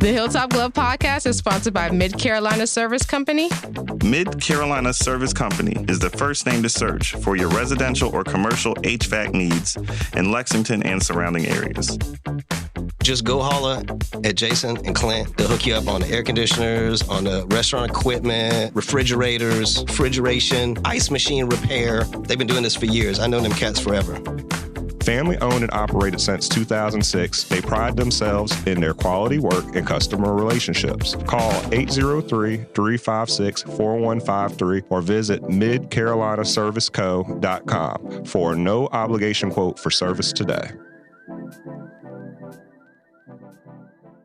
The Hilltop Glove Podcast is sponsored by Mid-Carolina Service Company. Mid-Carolina Service Company is the first name to search for your residential or commercial HVAC needs in Lexington and surrounding areas. Just go holler at Jason and Clint. They'll hook you up on the air conditioners, on the restaurant equipment, refrigerators, refrigeration, ice machine repair. They've been doing this for years. I know them cats forever. Family owned and operated since 2006, they pride themselves in their quality work and customer relationships. Call 803-356-4153 or visit midcarolinaserviceco.com for a no obligation quote for service today.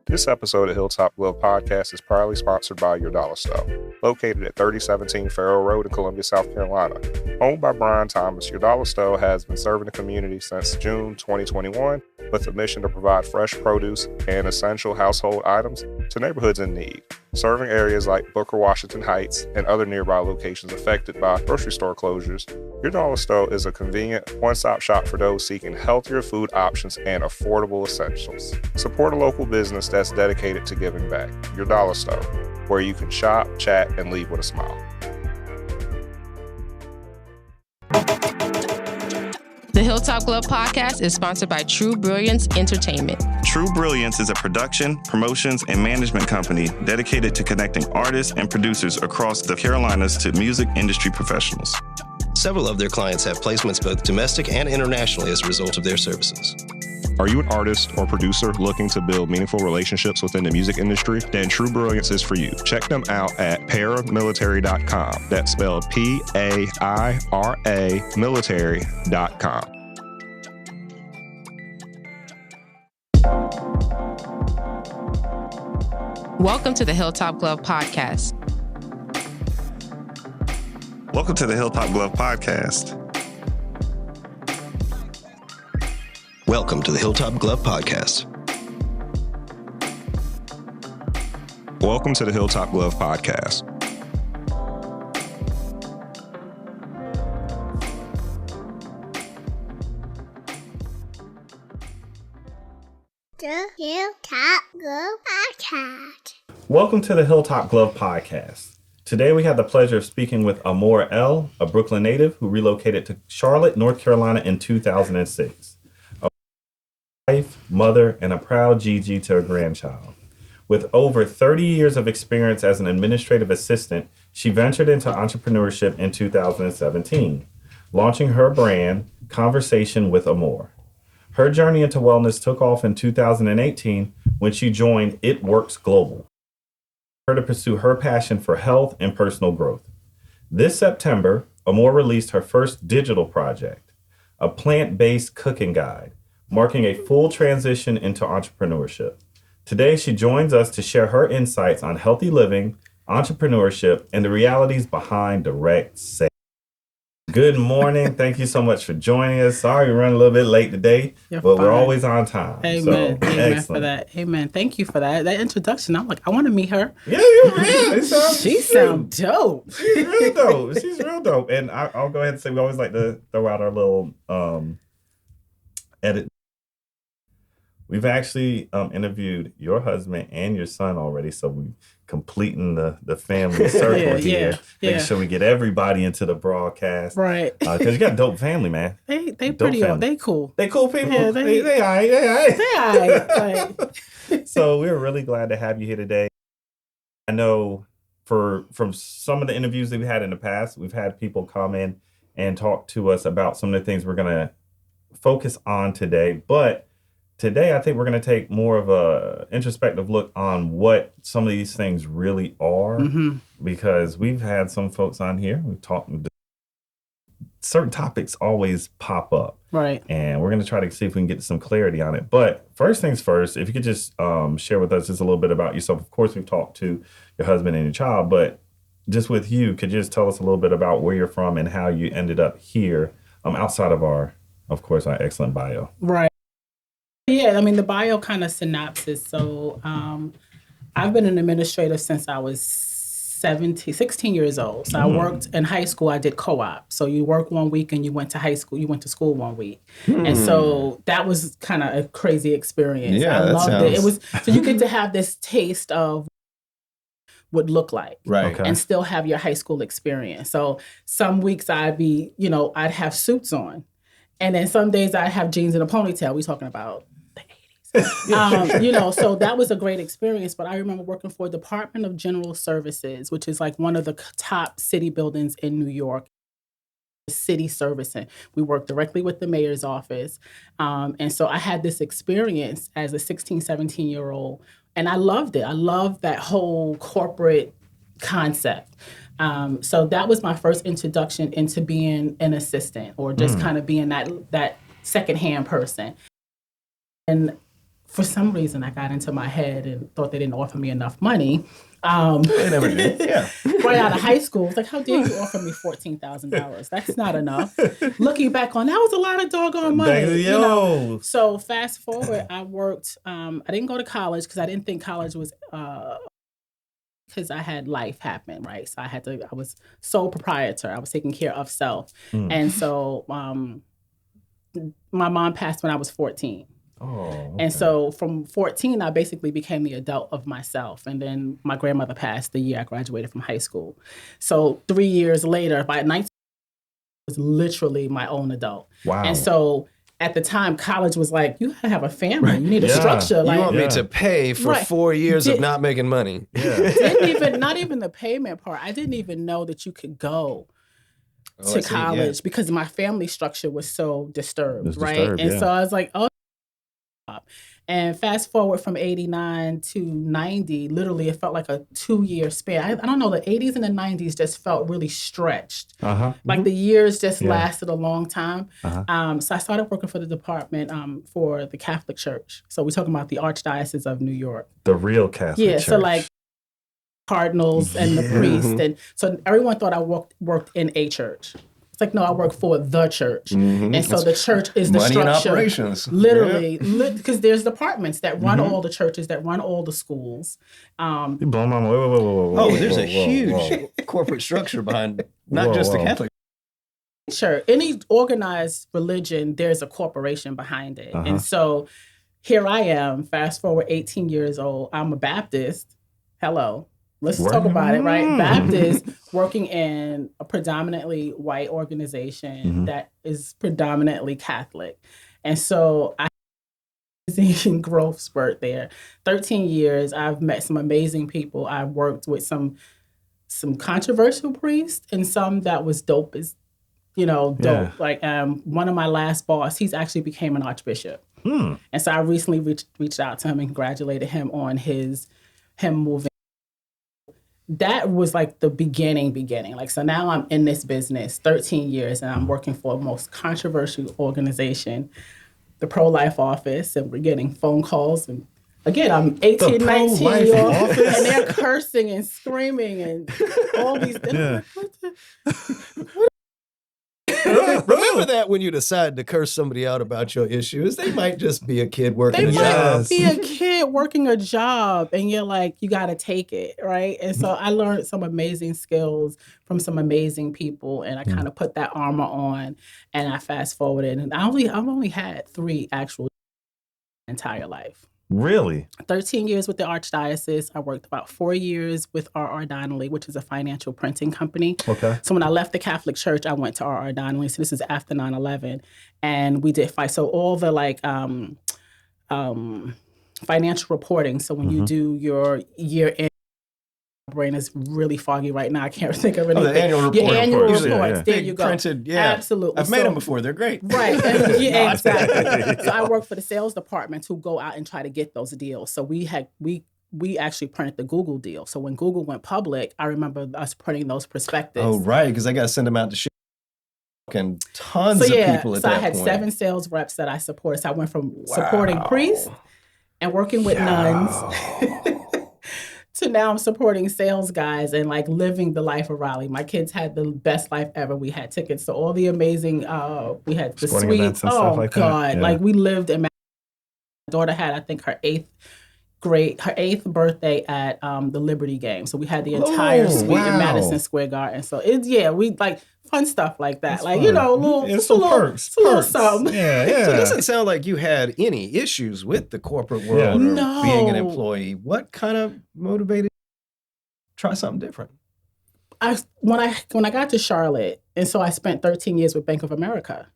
This episode of Hilltop Glove Podcast is proudly sponsored by Your Dollar Store. Located at 3017 Farrell Road in Columbia, South Carolina. Owned by Brian Thomas, Your Dollar Store has been serving the community since June 2021 with a mission to provide fresh produce and essential household items to neighborhoods in need, serving areas like Booker, Washington Heights, and other nearby locations affected by grocery store closures. Your Dollar Store is a convenient one-stop shop for those seeking healthier food options and affordable essentials. Support a local business that's dedicated to giving back. Your Dollar Store, where you can shop, chat, and leave with a smile. The Hilltop Glove Podcast is sponsored by True Brilliance Entertainment. True Brilliance is a production, promotions, and management company dedicated to connecting artists and producers across the Carolinas to music industry professionals. Several of their clients have placements both domestic and internationally as a result of their services. Are you an artist or producer looking to build meaningful relationships within the music industry? Then True Brilliance is for you. Check them out at paramilitary.com. That's spelled P-A-I-R-A military.com. Welcome to the Hilltop Glove Podcast. Welcome to the Hilltop Glove Podcast. Welcome to the Hilltop Glove Podcast. Welcome to the Hilltop Glove Podcast. The Hilltop Glove Podcast. Welcome to the Hilltop Glove Podcast. Today we have the pleasure of speaking with Amor L., a Brooklyn native who relocated to Charlotte, North Carolina in 2006. A wife, mother, and a proud Gigi to her grandchild. With over 30 years of experience as an administrative assistant, she ventured into entrepreneurship in 2017, launching her brand, Conversation with Amor. Her journey into wellness took off in 2018 when she joined It Works Global, her to pursue her passion for health and personal growth. This September, Amor released her first digital project, a plant-based cooking guide, marking a full transition into entrepreneurship. Today, she joins us to share her insights on healthy living, entrepreneurship, and the realities behind direct sales. Good morning. Thank you so much for joining us. Sorry we're running a little bit late today, but we're always on time. Amen. So, Amen excellent. for that. Amen. Thank you for that. That introduction, I'm like, I want to meet her. Yeah, you're real. She sounds dope. She's real dope. She's real dope. And I'll go ahead and say we always like to throw out our little edit. We've actually interviewed your husband and your son already, so we're completing the family circle here. Make sure we get everybody into the broadcast. Right. Because you got a dope family, man. They Dope pretty family. old. They cool. They cool people. Yeah, they all right. They all right. They all right. Like, So we're really glad to have you here today. I know from some of the interviews that we've had in the past, we've had people come in and talk to us about some of the things we're going to focus on today. But today, I think we're going to take more of a introspective look on what some of these things really are, because we've had some folks on here. We've talked. Certain topics always pop up, right. and we're going to try to see if we can get some clarity on it. But first things first, if you could just share with us just a little bit about yourself. Of course, we've talked to your husband and your child, but just with you, could you just tell us a little bit about where you're from and how you ended up here, outside of our excellent bio. Right. Yeah, I mean, the bio kind of synopsis. So I've been an administrator since I was 16 years old. So I worked in high school. I did co-op. So you work 1 week and you went to high school. You went to school 1 week. And so that was kind of a crazy experience. Yeah, I loved it. It was, so you get to have this taste of would look like, right? And still have your high school experience. So some weeks I'd have suits on, and then some days I'd have jeans and a ponytail. We talking about the 80s, So that was a great experience. But I remember working for Department of General Services, which is like one of the top city buildings in New York. City servicing. We worked directly with the mayor's office. And so I had this experience as a 16, 17-year-old, and I loved it. I loved that whole corporate concept. So that was my first introduction into being an assistant or just kind of being that secondhand person. And for some reason, I got into my head and thought they didn't offer me enough money. They never did. Yeah. Right out of high school, it's like, how dare you offer me $14,000? That's not enough. Looking back on, that was a lot of doggone money. So fast forward, I worked. I didn't go to college because I didn't think college was because I had life happen, right? So I was sole proprietor. I was taking care of self, and so my mom passed when I was 14. Oh, okay. And so from 14, I basically became the adult of myself. And then my grandmother passed the year I graduated from high school. So 3 years later, by 19, I was literally my own adult. Wow. And so at the time, college was like, you have a family. You need a structure. You want me to pay for 4 years of not making money. Yeah. Not even the payment part. I didn't even know that you could go to college because my family structure was so disturbed, right? And so I was like, oh. And fast forward from 89 to 90, literally it felt like a 2-year span. I don't know, the 80s and the 90s just felt really stretched. Like the years just lasted a long time. So I started working for the department for the Catholic Church. So we're talking about the Archdiocese of New York. The real Catholic Church. So like cardinals and the priest. And so everyone thought I worked in a church. It's like, no, I work for the church. And so the church is the money structure. And operations. Literally, because there's departments that run all the churches, that run all the schools. You blow my mind. Whoa, there's a huge corporate structure behind not just the Catholic. Sure. Any organized religion, there's a corporation behind it. And so here I am, fast forward 18 years old. I'm a Baptist. Hello. Let's talk about it, right? Baptist, working in a predominantly white organization that is predominantly Catholic. And so I had a growth spurt there. 13 years, I've met some amazing people. I've worked with some controversial priests and some that was dope as, dope. Yeah. Like one of my last boss, he's actually became an archbishop. And so I recently reached out to him and congratulated him on him moving. That was like the beginning. Like, so now I'm in this business 13 years and I'm working for the most controversial organization, the pro-life office, and we're getting phone calls. And again, I'm 18, 19 years old, and they're cursing and screaming and all these things. Remember that when you decide to curse somebody out about your issues, they might just be a kid working a job. They might be a kid working a job, and you're like, you got to take it, right? And so I learned some amazing skills from some amazing people, and I kind of put that armor on, and I fast forwarded, and I've only had 3 actual entire life. Really? 13 years with the Archdiocese. I worked about 4 years with R.R. Donnelley, which is a financial printing company. Okay. So when I left the Catholic Church, I went to R.R. Donnelley. So this is after 9/11. And we did so all the financial reporting. So when you do your year-end, my brain is really foggy right now. I can't think of anything. The annual report. Your annual reports. Yeah. There you go. Printed, Absolutely. I've made them before. They're great. Right. Exactly. So I work for the sales department who go out and try to get those deals. So we actually printed the Google deal. So when Google went public, I remember us printing those prospectus. Oh, right. Because I got to send them out to ship. And tons of people at that point. So I had 7 sales reps that I supported. So I went from supporting priests and working with nuns to now I'm supporting sales guys and like living the life of Raleigh. My kids had the best life ever. We had tickets to all the amazing, we had the sporting suites. Oh, like God. Yeah. Like we lived in, my daughter had, I think, her 8th her 8th birthday at the Liberty game. So we had the entire suite in Madison Square Garden. So we like fun stuff like that. That's like, fun. A little, it's a little something. Yeah. So it doesn't sound like you had any issues with the corporate world or being an employee. What kind of motivated you to try something different? When I got to Charlotte, and so I spent 13 years with Bank of America,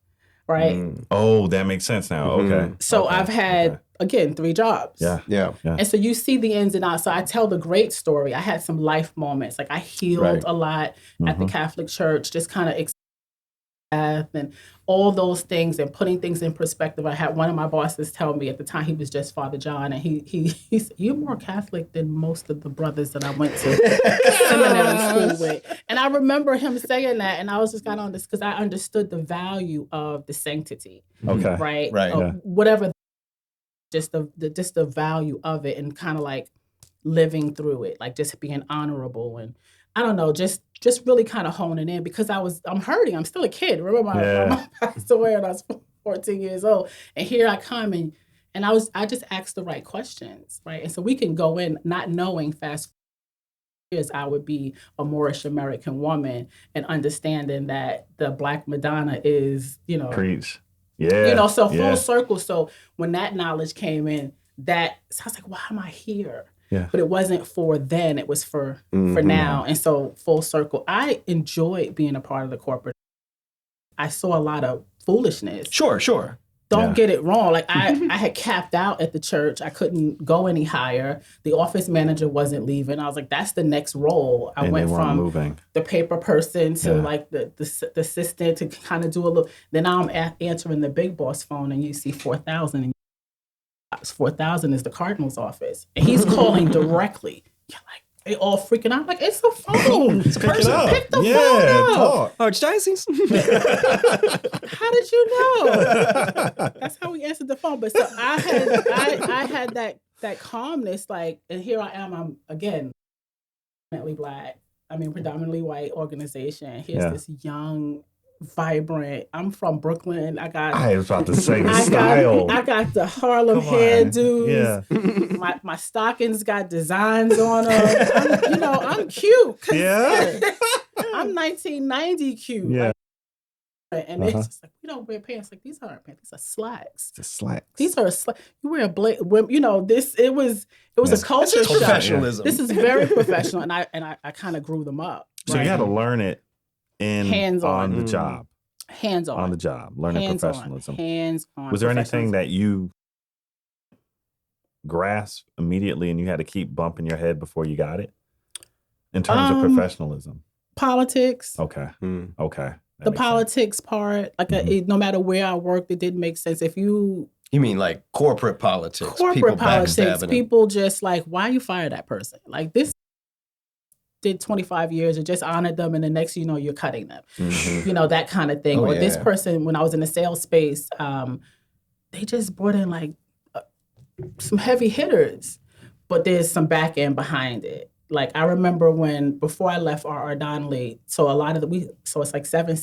right? Oh, that makes sense now. Okay. So I've had, again, 3 jobs. Yeah. And so you see the ins and outs. So I tell the great story. I had some life moments. Like I healed a lot at the Catholic Church, just kind of and all those things and putting things in perspective. I had one of my bosses tell me at the time, he was just Father John, and he said, "You're more Catholic than most of the brothers that I went to seminary school with." And I remember him saying that, and I was just kind of on this because I understood the value of the sanctity. Okay. Right. Whatever, just the value of it, and kind of like living through it, like just being honorable and I don't know, just really kind of honing in because I'm hurting. I'm still a kid. Remember my mom passed away when I was 14 years old. And here I come and I just asked the right questions, right? And so we can go in not knowing fast years I would be a Moorish American woman and understanding that the Black Madonna is, Preach. Yeah. So full circle. So when that knowledge came in, so I was like, why am I here? Yeah. But it wasn't for then, it was for now. And so full circle, I enjoyed being a part of the corporate. I saw a lot of foolishness. Sure. Don't get it wrong. Like I had capped out at the church. I couldn't go any higher. The office manager wasn't leaving. I was like, that's the next role. I went from the paper person to like the assistant to kind of do a little. Then now I'm answering the big boss phone and you see 4,000 and 4,000 is the Cardinal's office. And he's calling directly. You're like, they all freaking out. I'm like, it's a phone. It's a person. Pick the phone up. Archdiocese? How did you know? That's how we answered the phone. But so I had that calmness, like, and here I am, I'm again, predominantly Black. Predominantly white organization. Here's this young, vibrant. I'm from Brooklyn. I was about to say the style. I got the Harlem hairdos. Yeah. My stockings got designs on them. I'm cute. Yeah. I'm 1990 cute. Yeah. And it's just like, we don't wear pants. Like, these aren't pants. These are slacks. Just slacks. These are slacks. You wear a it was a culture shock. Professionalism. This is very professional. And I kind of grew them up. So you had to learn it on the job. Hands-on. On the job. Learning professionalism. Hands-on. Was there anything that you grasped immediately and you had to keep bumping your head before you got it? In terms of professionalism? Politics. Okay. Okay. The politics part, like no matter where I worked, it didn't make sense. If you mean like corporate politics? Corporate politics. People just like, why you fire that person? Like this did 25 years and just honored them, and the next you're cutting them. That kind of thing. This person, when I was in the sales space, they just brought in like some heavy hitters, but there's some back end behind it. Like I remember before I left R.R. Donnelly, so a lot of it's like 7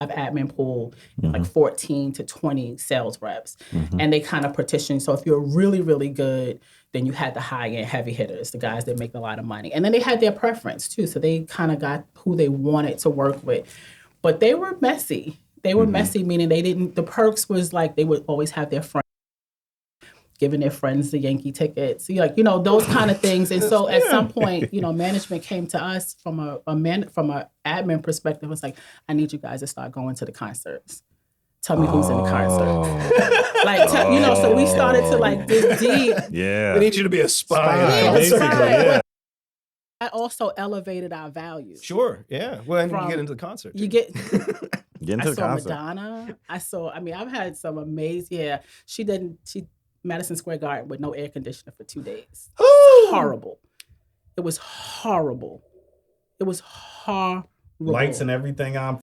admin pool, like 14 to 20 sales reps. And they kind of partition. So if you're really, really good, then you had the high-end heavy hitters, the guys that make a lot of money. And then they had their preference too. So they kind of got who they wanted to work with. But they were messy. They were messy, meaning the perks was like they would always have their friends, giving their friends the Yankee tickets, those kind of things. And so at some point, management came to us from a admin perspective. It's like, I need you guys to start going to the concerts. Tell me who's in the concert. So we started to like dig deep. Yeah. We need you to be a spy. I also elevated our values. Sure, yeah. Well, and you get into the concert. You get into the concert. Madonna. I've had some amazing, she Madison Square Garden with no air conditioner for 2 days. Horrible. It was horrible. Lights and everything on.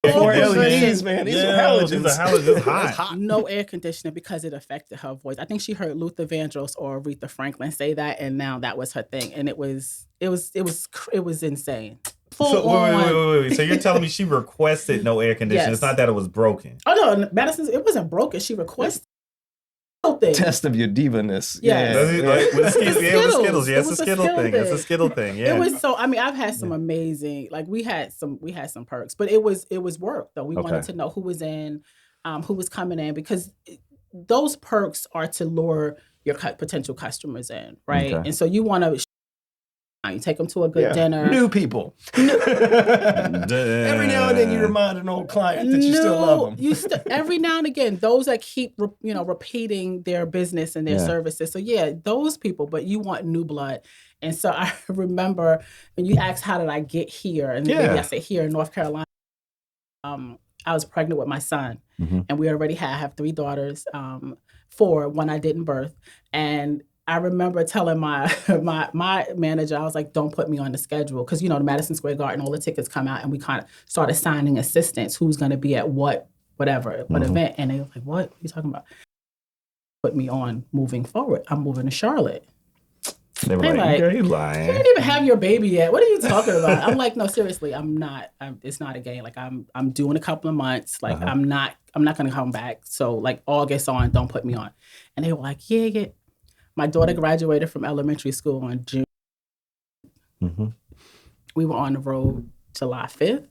LEDs, man. These are halogens. It's hot. No air conditioner because it affected her voice. I think she heard Luther Vandross or Aretha Franklin say that, and now that was her thing. And it was insane. Wait. So you're telling me she requested no air conditioner? Yes. It's not that it was broken. Oh no, Madison. It wasn't broken. She requested. test of your diva-ness. Yes. With the Skittles. It was a Skittle thing. It's a Skittle thing. Yeah. It was so. I mean, I've had some amazing. Like we had some perks, but it was work though. We wanted to know who was in, who was coming in, because those perks are to lure your potential customers in, right? Okay. And so you want to. You take them to a good dinner. New people. Every now and then you remind an old client that you still love them. Every now and again, those that keep repeating their business and their services. So those people, but you want new blood. And so I remember when you asked how did I get here, and maybe I said here in North Carolina. I was pregnant with my son, and we already have 3 daughters, 4, one I didn't birth, and I remember telling my manager, I was like, don't put me on the schedule. Because, the Madison Square Garden, all the tickets come out, and we kind of started assigning assistants who's going to be at what event. And they were like, what are you talking about? Put me on moving forward. I'm moving to Charlotte. They were like, girl, you lying. You didn't even have your baby yet. What are you talking about? I'm like, no, seriously, I'm not. It's not a game. Like, I'm doing a couple of months. Like, I'm not going to come back. So, like, August on, don't put me on. And they were like, yeah. My daughter graduated from elementary school on June. We were on the road July 5th.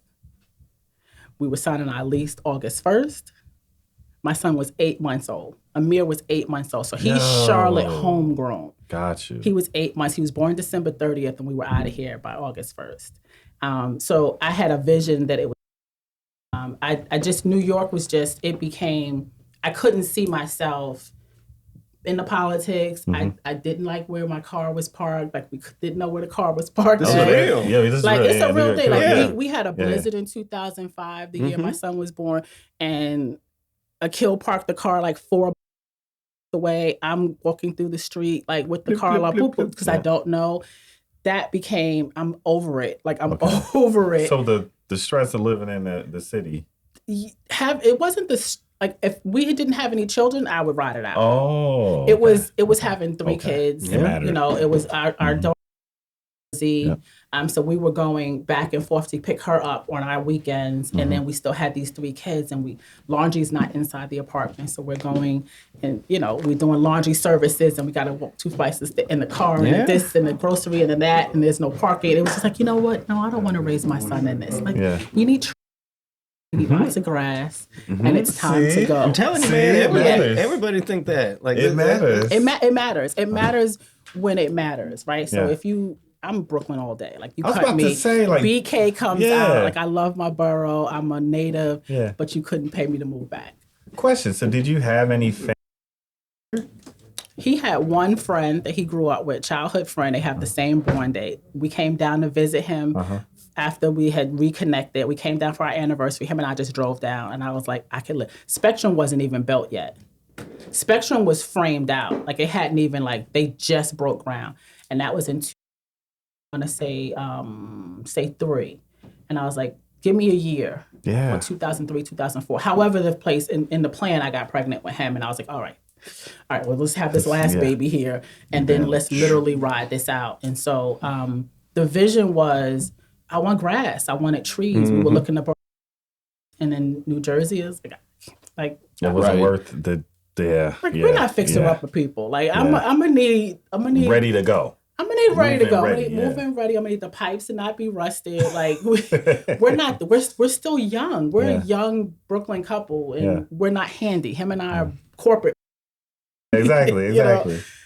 We were signing our lease August 1st. My son was 8 months old. Amir was 8 months old. So he's Charlotte homegrown. Got you. He was 8 months. He was born December 30th, and we were out of here by August 1st. So I had a vision that it was, I just, New York was just, it became, I couldn't see myself in the politics. I didn't like where my car was parked. Like, we didn't know where the car was parked. This is real. Yeah, this is like, real. it's a real thing. Like, we had a blizzard in 2005, the year my son was born, and a kill parked the car like 4 away. I'm walking through the street like with the car like boop, because I don't know. That became, I'm over it. Like, I'm over it. So the stress of living in the city. It wasn't like, if we didn't have any children, I would ride it out. Oh, it was having 3 kids. It was our daughter. So we were going back and forth to pick her up on our weekends, and then we still had these 3 kids, and laundry's not inside the apartment, so we're going and we're doing laundry services, and we got to walk 2 flights in the car, and this and the grocery and that, and there's no parking. It was just like, you know what? No, I don't want to raise my son in this. Like, you need. You need lots of grass, and it's time to go. I'm telling you, man, everybody think that. Like, it matters. It matters. It matters when it matters, right? So if I'm Brooklyn all day. Like, you cut me. BK comes out. Like, I love my borough. I'm a native, but you couldn't pay me to move back. Question. So did you have any family? He had one friend that he grew up with, childhood friend. They have the same born date. We came down to visit him. After we had reconnected, we came down for our anniversary. Him and I just drove down, and I was like, I could live. Spectrum wasn't even built yet. Spectrum was framed out. Like, it hadn't even, they just broke ground. And that was in, I want to say 3. And I was like, give me a year. Yeah. Or 2003, 2004. However, the place, in the plan, I got pregnant with him, and I was like, all right, well, let's have this last baby here, and then let's literally ride this out. And so the vision was, I want grass. I wanted trees. We were looking up, and then New Jersey is like it wasn't worth the we're not fixing up for people. Like, I'm gonna need ready to go. I'm gonna need ready to go. I'm gonna need moving ready. I'm gonna need the pipes to not be rusted. Like, we're still young. We're a young Brooklyn couple, and we're not handy. Him and I are corporate. Exactly.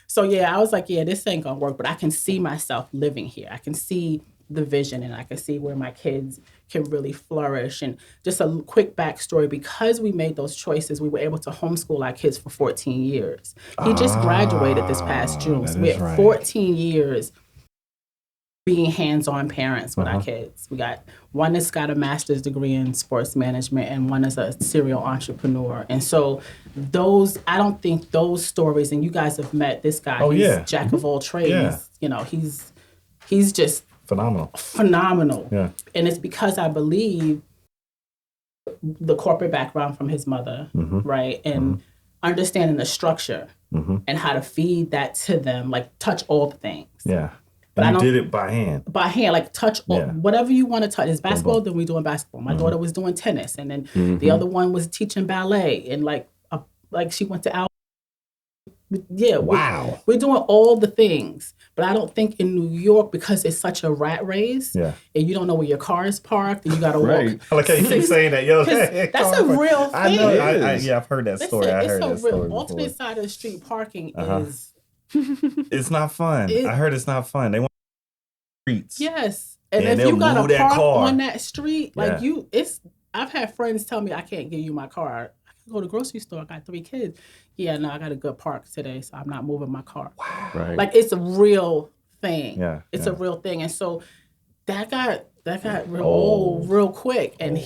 So I was like, this ain't gonna work. But I can see myself living here. I can see the vision, and I can see where my kids can really flourish. And just a quick backstory, because we made those choices, we were able to homeschool our kids for 14 years. He just graduated this past June. So we had 14 years being hands-on parents with our kids. We got one that's got a master's degree in sports management, and one is a serial entrepreneur. And so I don't think those stories, and you guys have met this guy, he's jack of all trades. He's just phenomenal. Yeah. And it's because I believe the corporate background from his mother, right? And understanding the structure and how to feed that to them, like touch all the things. Yeah. But I did it by hand. By hand, like touch whatever you want to touch. It's basketball, then we doing basketball. My daughter was doing tennis, and then the other one was teaching ballet, and like she went to Yeah. Wow. We're doing all the things. But I don't think in New York, because it's such a rat race, and you don't know where your car is parked, and you got to walk. I like how you keep saying that. Yo, that's a real thing. I know. I've heard that story. I heard that story before. Alternate side of the street parking is... It's not fun. I heard it's not fun. They want streets. Yes. And if you got a park on that street, like I've had friends tell me I can't give you my car. I can go to the grocery store. I got 3 kids. Yeah, no, I got a good park today, so I'm not moving my car. Wow. Right. Like, it's a real thing. Yeah. It's a real thing. And so that got real old real quick. And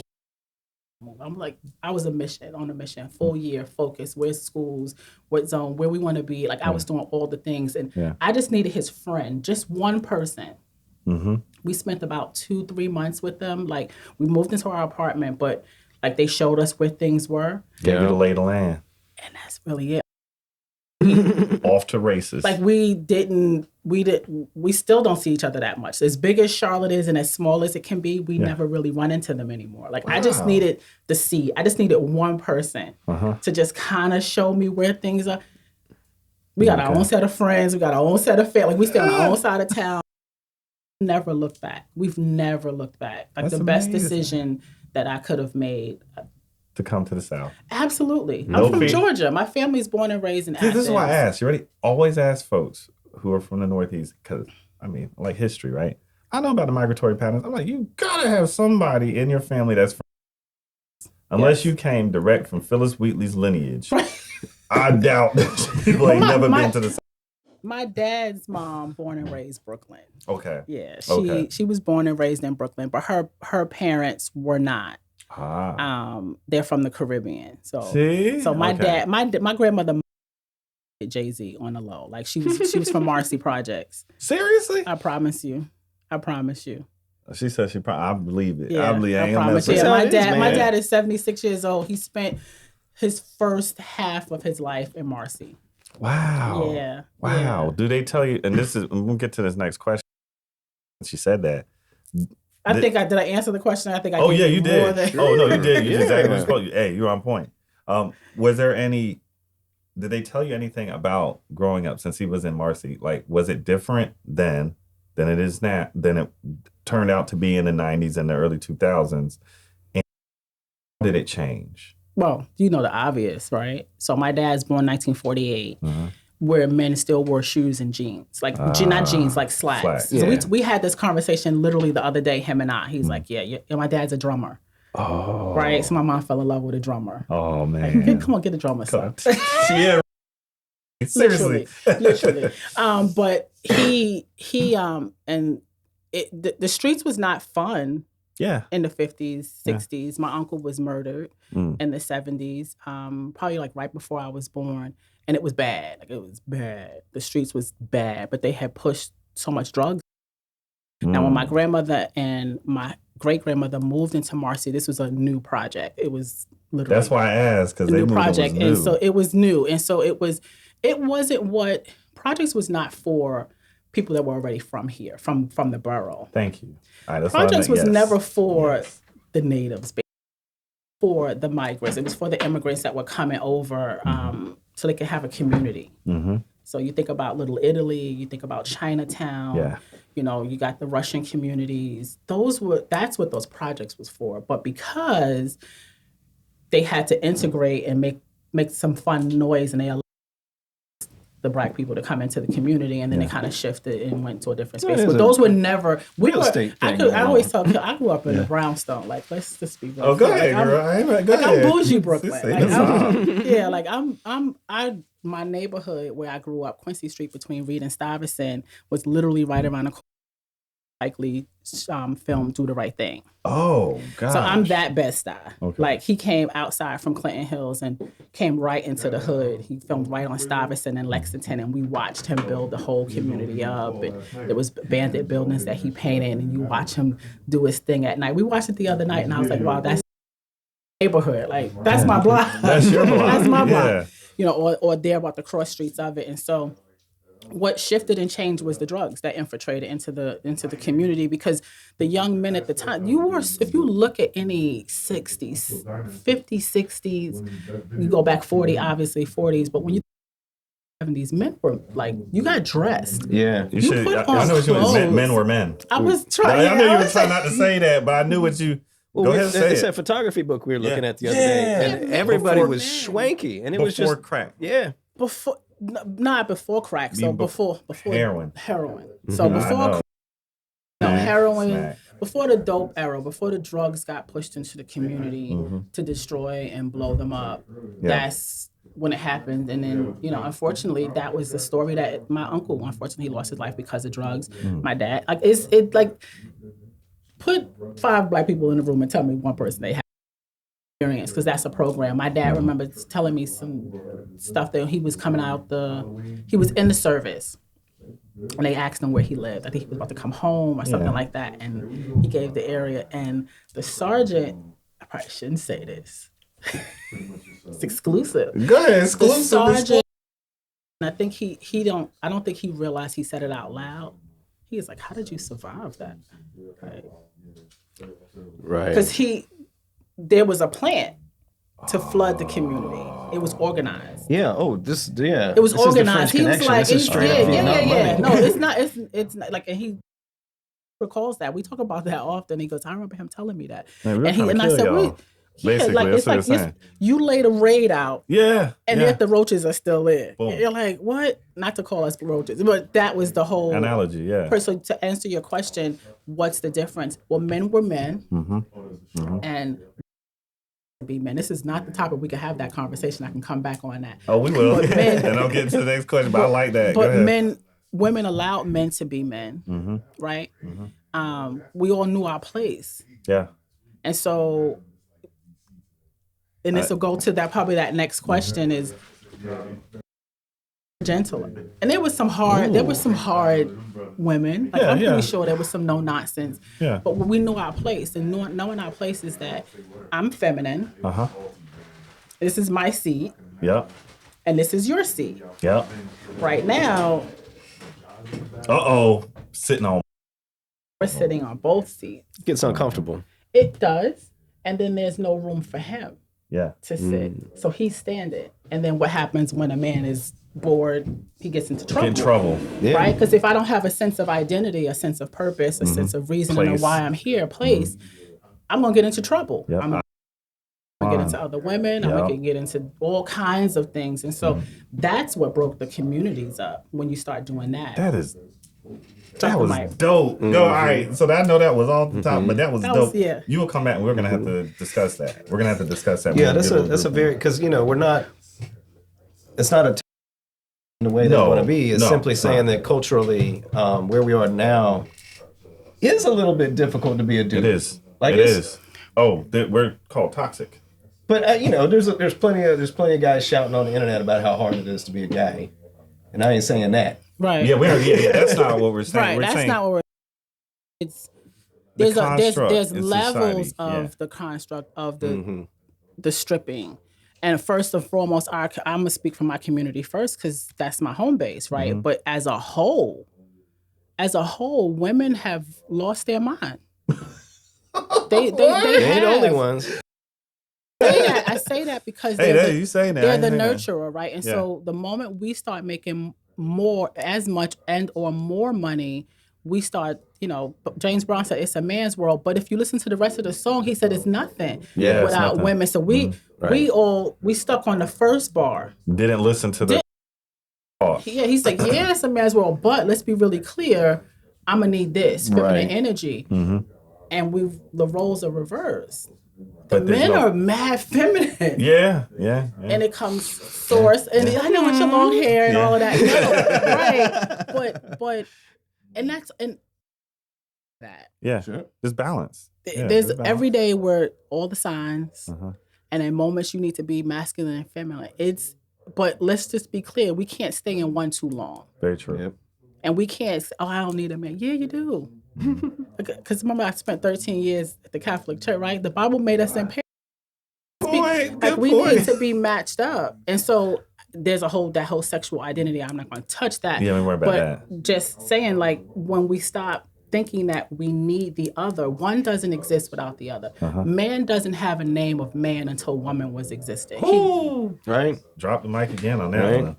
I'm like, I was on a mission, full year, focus, where's schools, what zone, where we want to be. Like, I was doing all the things. And I just needed his friend, just one person. Mm-hmm. We spent about 2-3 months with them. Like, we moved into our apartment, but like they showed us where things were. Gave you the lay of the land. And that's really it. Off to races. Like, we still don't see each other that much. As big as Charlotte is and as small as it can be, we never really run into them anymore. Like, I just needed I just needed one person to just kind of show me where things are. We got our own set of friends. We got our own set of family. Like, we stay on our own side of town. Never looked back. We've never looked back. Like, that's the best decision that I could have made. To come to the South. Absolutely. I'm from Georgia. My family's born and raised in Athens. This is why I asked. You ready? Always ask folks who are from the Northeast, because, I mean, like history, right? I know about the migratory patterns. I'm like, you gotta have somebody in your family that's from, unless you came direct from Phyllis Wheatley's lineage. I doubt that people ain't never been to the South. My dad's mom, born and raised Brooklyn. Okay. Yeah, she was born and raised in Brooklyn, but her parents were not. They're from the Caribbean. So my dad, my grandmother, Jay-Z on the low. Like, she was from Marcy Projects. Seriously? I promise you. She said I believe it. Yeah, I believe it. I promise you. My dad is 76 years old. He spent his first half of his life in Marcy. Wow. Yeah. Wow. Yeah. Do they tell you, and we'll get to this next question. She said that. Did I answer the question? I think I did. Oh, yeah, you did. Oh, no, you did. You exactly what you supposed to. Hey, you're on point. Was there did they tell you anything about growing up since he was in Marcy? Like, was it different then than it is now, than it turned out to be in the 90s and the early 2000s? And how did it change? Well, you know the obvious, right? So my dad's born 1948. Where men still wore shoes and jeans. Like, not jeans, like slacks. So we had this conversation literally the other day, him and I. He's like, my dad's a drummer. Oh. Right? So my mom fell in love with a drummer. Oh, man. Like, come on, get a drummer, son. Yeah. Seriously. Literally. But he and the streets was not fun. Yeah. In the 50s, 60s. My uncle was murdered in the 70s, probably like right before I was born. And it was bad. Like, it was bad. The streets was bad, but they had pushed so much drugs. Now, when my grandmother and my great-grandmother moved into Marcy, this was a new project. It was literally... That's why I asked, because they moved project. And so it was new. And so it wasn't what... Projects was not for people that were already from here, from the borough. Thank you. All right, Projects was never for the natives, for the migrants. It was for the immigrants that were coming over so they could have a community. Mm-hmm. So you think about Little Italy, you think about Chinatown. Yeah. You know, you got the Russian communities. That's what those projects was for. But because they had to integrate and make some fun noise, and they allowed the Black people to come into the community, and then they kind of shifted and went to a different space. But those were never real estate. I always tell people I grew up in the brownstone. Like, let's just be real. Oh, go ahead, girl. Go ahead. I'm bougie Brooklyn. My neighborhood where I grew up, Quincy Street between Reed and Stuyvesant, was literally right around the corner. Likely filmed Do the Right Thing. Oh, God. So I'm that Bed-Stuy. Okay. Like, he came outside from Clinton Hills and came right into the hood. He filmed right on Stuyvesant and Lexington, and we watched him build the whole community up. And there was bandit buildings that he painted, and you watch him do his thing at night. We watched it the other night, and I was like, wow, that's neighborhood. Like, that's my block. That's your block. That's my block. You know, or there about the cross streets of it. And so what shifted and changed was the drugs that infiltrated into the community, because the young men at the time, if you look at any 60s, 50s, 60s, you go back 40, obviously 40s, but when you 70s, men were like, you got dressed. Yeah. You should. I know what you meant. Men were men. I was trying. I knew you were trying not to say that, but I knew what you. Well, go ahead and say it's it. that photography book we were looking at the other day, and everybody was swanky, and it was just crack. Yeah. Not before crack. So before heroin. So before heroin. Smack. Before the dope era, before the drugs got pushed into the community to destroy and blow them up, that's when it happened. And then, unfortunately, that was the story that my uncle, unfortunately, lost his life because of drugs. My dad, put 5 Black people in the room and tell me one person they had experience, because that's a program. My dad remembers telling me some stuff that he was he was in the service. And they asked him where he lived. I think he was about to come home or something like that. And he gave the area. And the sergeant, I probably shouldn't say this. It's exclusive. Go ahead, exclusive. The sergeant, and I think I don't think he realized he said it out loud. He was like, how did you survive that? Right. Because there was a plan to flood the community. It was organized. Yeah. Oh, It was organized. He was like, No, it's not. It's not like, and he recalls that. We talk about that often. He goes, I remember him telling me that. Man, and I said, basically, you laid a raid out. Yeah. And yet the roaches are still in. Boom. You're like, what? Not to call us roaches, but that was the whole analogy. Yeah. So to answer your question, what's the difference? Well, men were men, and be men. This is not the topic. We can have that conversation. I can come back on that. Oh, we will. And I'll get to the next question, but I like that. But women allowed men to be men, right? We all knew our place. Yeah. And so, and this will go to that next question is gentler. And there was some hard women. Like, I'm pretty sure there was some no nonsense. Yeah. But we knew our place, and knowing our place is that I'm feminine. This is my seat. Yep. And this is your seat. Yep. Right now. We're sitting on both seats. Gets uncomfortable. It does. And then there's no room for him to sit. So he's standing. And then what happens when a man is bored? He gets into trouble. Get in trouble. Yeah. Right? Because if I don't have a sense of identity, a sense of purpose, a sense of reason and why I'm here, I'm going to get into trouble. Yep. I'm going to get into other women. I'm going to get into all kinds of things. And so that's what broke the communities up when you start doing that. That was dope. All right. So I know that was off the top, but that was dope. You will come back and we're going to have to discuss that. Yeah, that's a very, because, we're not, it's not in the way they want to be. It's simply saying that culturally, where we are now is a little bit difficult to be a dude. It is. It is. Oh, we're called toxic. But there's plenty of guys shouting on the internet about how hard it is to be a guy, and I ain't saying that. Right. Yeah, that's not what we're saying. Right. That's not what we're. It's there's levels of the construct of the stripping, and first and foremost, I'm gonna speak from my community first because that's my home base, right? But as a whole, women have lost their mind. They ain't the only ones. I say that because they're the nurturer, right? And so the moment we start making as much and or more money, we start, James Brown said it's a man's world. But if you listen to the rest of the song, he said it's nothing without women. So we stuck on the first bar. Didn't listen to the he's like, it's a man's world, but let's be really clear, I'm gonna need this feminine energy. And the roles are reversed. The men are mad feminine. Yeah. And it comes source, and I know with your long hair and all of that. No, right. But that. Yeah. Sure. There's balance. There's every day where all the signs, and in moments you need to be masculine and feminine. But let's just be clear, we can't stay in one too long. Very true. Yep. And we can't, I don't need a man. Yeah, you do. Because remember, I spent 13 years at the Catholic Church, right? The Bible made us in pairs. We need to be matched up. And so there's that whole sexual identity. I'm not going to touch that. Yeah, don't worry about that. Just saying, when we stop thinking that we need the other, one doesn't exist without the other. Man doesn't have a name of man until woman was existing. Right? Drop the mic again on that one.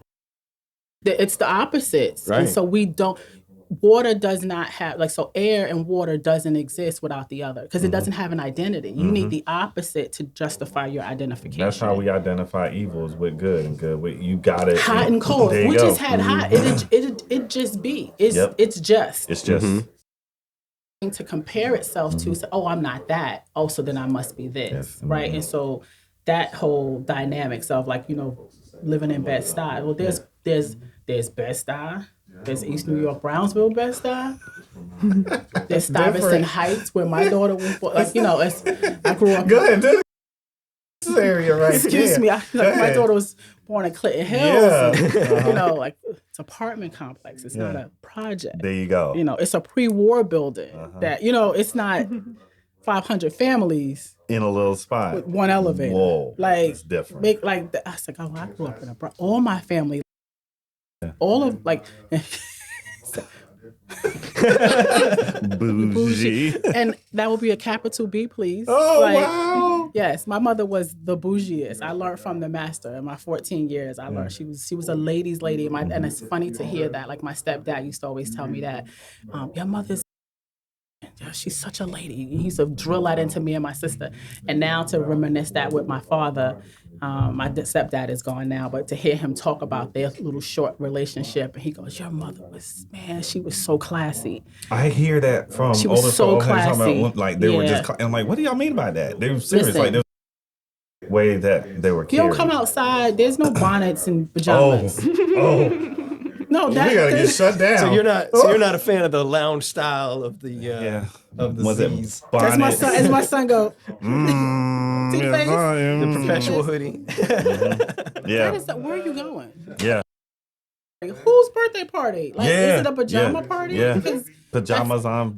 It's the opposites. Right. And so water does not have, air and water doesn't exist without the other because it doesn't have an identity. You need the opposite to justify your identification. That's how we identify evils with good and good. You got it. Hot and cold. We just had hot. It just be. It's just. It's just. To compare itself to, say, oh, I'm not that. Oh, so then I must be this. Right. And so that whole dynamics of living in Bed-Stuy. Well, there's Bed-Stuy. There's East New York, Brownsville, Bed-Stuy. There's Stuyvesant Heights, where my daughter was born. I grew up. Go ahead, dude. This area right Excuse me. My daughter was born in Clinton Hills. And, it's apartment complex. It's not a project. There you go. It's a pre-war building that, it's not 500 families in a little spot with one elevator. Whoa, it's different. I was like, I grew up in all my family. All of bougie. And that would be a capital B, please. Oh, wow. Yes, my mother was the bougiest. I learned from the master in my 14 years. I learned she was a ladies' lady. And it's funny to hear that. Like my stepdad used to always tell me that your mother's she's such a lady. He used to drill that into me and my sister. And now to reminisce that with my father, my stepdad is gone now, but to hear him talk about their little short relationship, and he goes, your mother was, she was so classy. I hear that from she was older so folks. classy. They were just, and I'm like, what do y'all mean by that? They were serious. Listen, there was a way that they were carried. You don't come outside, there's no bonnets and pajamas. No, we gotta get shut down. So you're not a fan of the lounge style of the was Z's. As my son go, the perpetual hoodie. Yeah. Where are you going? Yeah. Whose birthday party? Is it a pajama party? Yeah. Because pajamas on.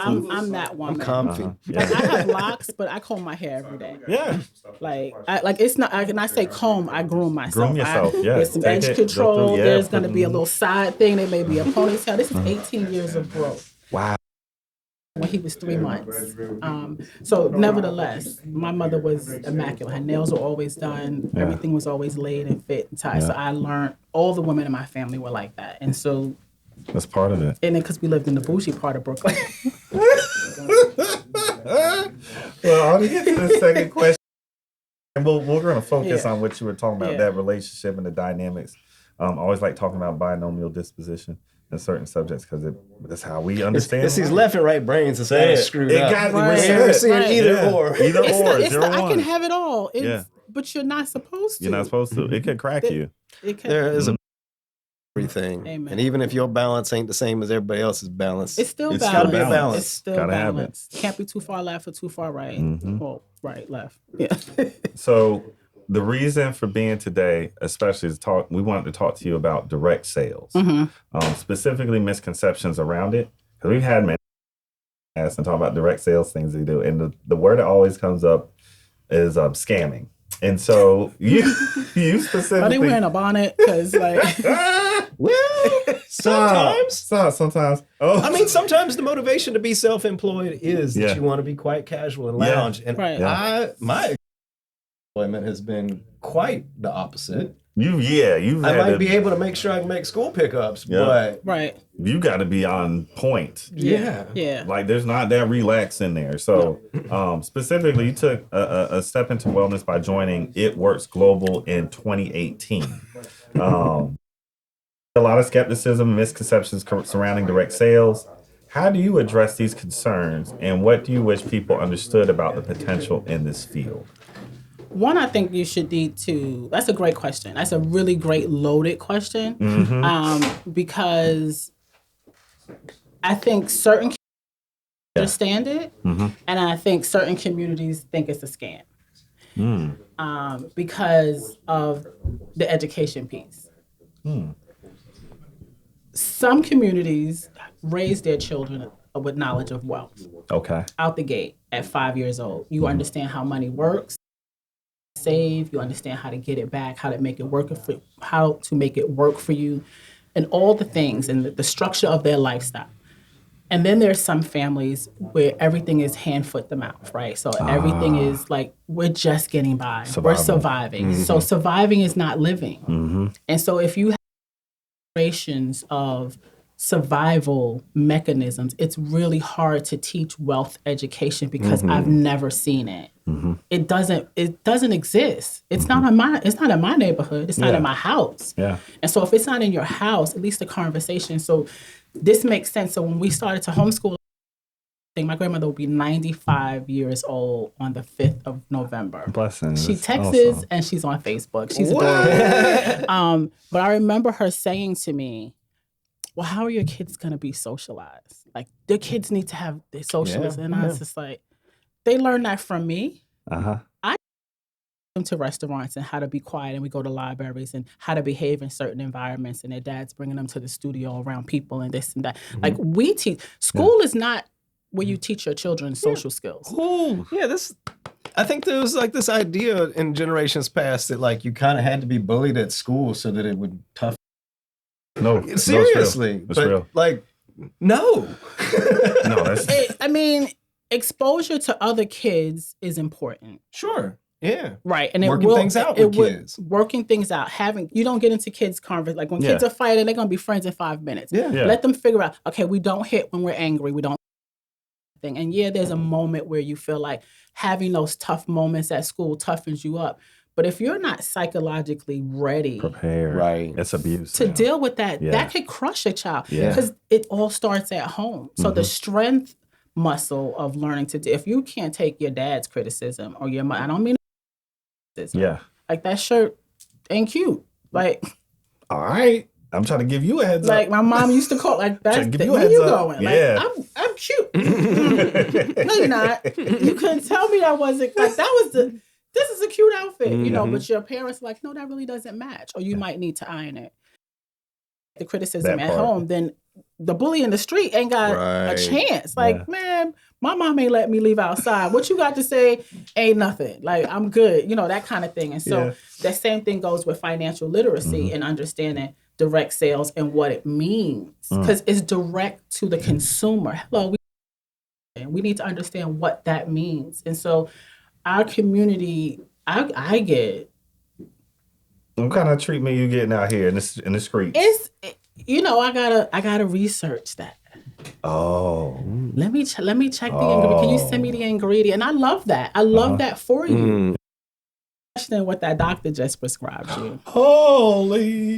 I'm that woman. I'm comfy. Yeah. I have locks, but I comb my hair every day. Yeah. It's not. When I say comb, I groom myself. Groom yourself. There's some edge control. There's going to be a little side thing. There may be a ponytail. This is 18 years of growth. Wow. When he was 3 months. So nevertheless, my mother was immaculate. Her nails were always done. Yeah. Everything was always laid and fit and tight. Yeah. So I learned all the women in my family were like that. And so that's part of it. And then because we lived in the bougie part of Brooklyn. Well, I'll get to the second question. And we're going to focus on what you were talking about, that relationship and the dynamics. I always like talking about binomial disposition in certain subjects because that's how we understand. It's these left and right brains that's kind of screwed up. We're seeing either or. Either or. I can have it all. But you're not supposed to. You're not supposed to. It could crack you. There is everything. Amen. And even if your balance ain't the same as everybody else's balance, it's still got to be a balance. It's still balance. Can't be too far left or too far right. Mm-hmm. Well, right, left. Yeah. So the reason for being today, especially, is we wanted to talk to you about direct sales, specifically misconceptions around it. Because we've had many and talk about direct sales things they do, and the word that always comes up is scamming. And so you specifically are they wearing a bonnet? Because well, sometimes. Oh, I mean, sometimes the motivation to be self-employed is that you want to be quite casual and lounge. And my employment has been quite the opposite. I might be able to make sure I can make school pickups, but you got to be on point. Yeah. Like there's not that relax in there. So specifically, you took a step into wellness by joining It Works Global in 2018. A lot of skepticism, misconceptions surrounding direct sales. How do you address these concerns, and what do you wish people understood about the potential in this field? One, I think you should need to. That's a great question. That's a really great loaded question, because I think certain communities understand it, and I think certain communities think it's a scam because of the education piece. Some communities raise their children with knowledge of wealth. Okay. Out the gate at 5 years old, you understand how money works. Save, you understand how to get it back, how to make it work for you, and all the things and the structure of their lifestyle. And then there's some families where everything is hand, foot, to mouth, right? So everything is like, we're just getting by. We're surviving. So surviving is not living. And so if you have generations of survival mechanisms, it's really hard to teach wealth education because I've never seen it. It doesn't exist. It's not in my neighborhood. It's not in my house. Yeah. And so if it's not in your house, at least the conversation. So this makes sense. So when we started to homeschool, my grandmother will be 95 years old on the 5th of November. Blessings. She texts and she's on Facebook. She's adorable. But I remember her saying to me, well, how are your kids going to be socialized? Like, the kids need to have their socialism. And I was just like, they learn that from me. I take them to restaurants and how to be quiet, and we go to libraries and how to behave in certain environments, and their dad's bringing them to the studio around people and this and that. Like, we teach. School is not where you teach your children social skills. Cool. Yeah, I think there was like this idea in generations past that like you kind of had to be bullied at school so that it would tough. No, seriously, it's real. Like, no. No, that's. I mean, exposure to other kids is important. Sure. Yeah. Right. And working things out with kids. Working things out. You don't get into kids' conversation. Like when kids are fighting, they're going to be friends in 5 minutes. Yeah. Let them figure out, okay, we don't hit when we're angry. We don't. And there's a moment where you feel like having those tough moments at school toughens you up. But if you're not psychologically ready, prepared, right, it's abuse to deal with that. That could crush a child because it all starts at home. So the strength muscle of learning if you can't take your dad's criticism or your mom, I don't mean criticism. Like that shirt ain't cute. Like, all right, I'm trying to give you a heads up. Like my mom used to call like that's where you going? Yeah. Like, I'm cute. No, you're not. You couldn't tell me that wasn't like that was this is a cute outfit, you know, but your parents are like, no, that really doesn't match. Or you might need to iron it. The criticism at home, then the bully in the street ain't got a chance. Like, man, my mom ain't let me leave outside. What you got to say ain't nothing. Like, I'm good, you know, that kind of thing. And so that same thing goes with financial literacy and understanding direct sales and what it means. Because it's direct to the consumer. Hello, we need to understand what that means. And so our community, I get. What kind of treatment you getting out here in the streets? It's, you know, I gotta research that. Oh, let me check the ingredient. Can you send me the ingredient? And I love that. I love that for you. Question what that doctor just prescribed you. Holy,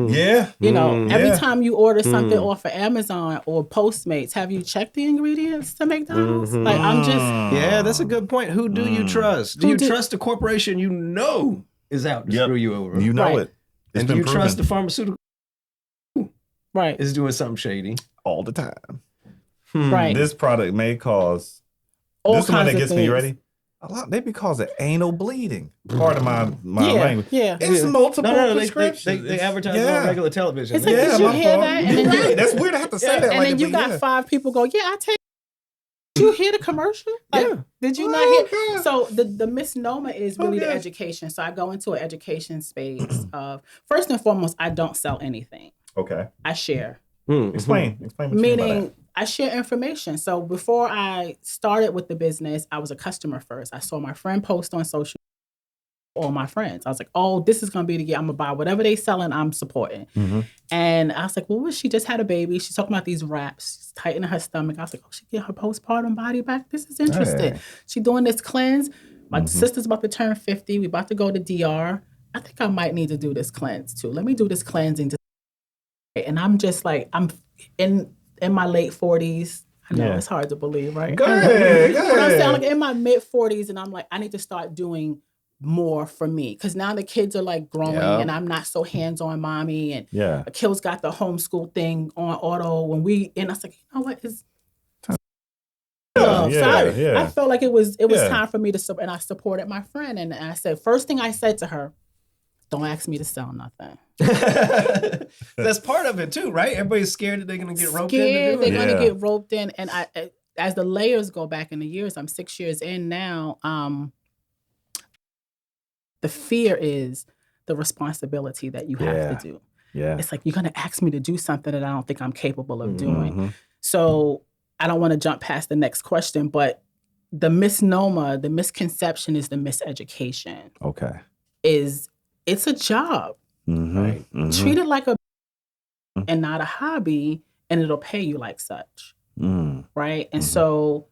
yeah. You know, every time you order something off of Amazon or Postmates, have you checked the ingredients to McDonald's? Like, I'm just. Yeah, that's a good point. Who do you trust? Do you trust the corporation you know is out to screw you over? You know it. And do you trust the pharmaceutical? Right. Is doing something shady all the time. Right. This product may cause. All this one that kinds of gets things. me ready. A lot they be causing anal bleeding. Part of my language. Yeah. It's multiple prescriptions. They advertise it on regular television. It's like, did you hear that? And then right. That's weird to have to say that. And then you got 5 people go, I take. Did you hear the commercial? Like, did you not hear? God. So the misnomer is really the education. So I go into an education space of, first and foremost, I don't sell anything. Okay. I share. Explain what you mean by that. I share information. So before I started with the business, I was a customer first. I saw my friend post on social media, all my friends. I was like, oh, this is going to be the year I'm going to buy whatever they selling, I'm supporting. And I was like, well, she just had a baby. She's talking about these wraps. She's tightening her stomach. I was like, oh, she get her postpartum body back? This is interesting. Hey. She doing this cleanse. My sister's about to turn 50. We about to go to DR. I think I might need to do this cleanse too. Let me do this cleansing. And I'm just like, I'm in my late 40s. I know it's hard to believe, right? Go ahead. But I'm saying, like, in my mid 40s, and I'm like, I need to start doing more for me. Because now the kids are like growing and I'm not so hands-on mommy. And Akil's got the homeschool thing on auto. And I was like, you know what? I felt like it was time for me to support. And I supported my friend. And I said, first thing I said to her, don't ask me to sell nothing. That's part of it too, right? Everybody's scared that they're going to get roped in. They're going to get roped in. And I, as the layers go back in the years, I'm 6 years in now. The fear is the responsibility that you have to do. Yeah. It's like, you're going to ask me to do something that I don't think I'm capable of doing. So I don't want to jump past the next question, but the misnomer, the misconception is the miseducation. Okay. It's a job. Right? Treat it like a and not a hobby, and it'll pay you like such. Right? And so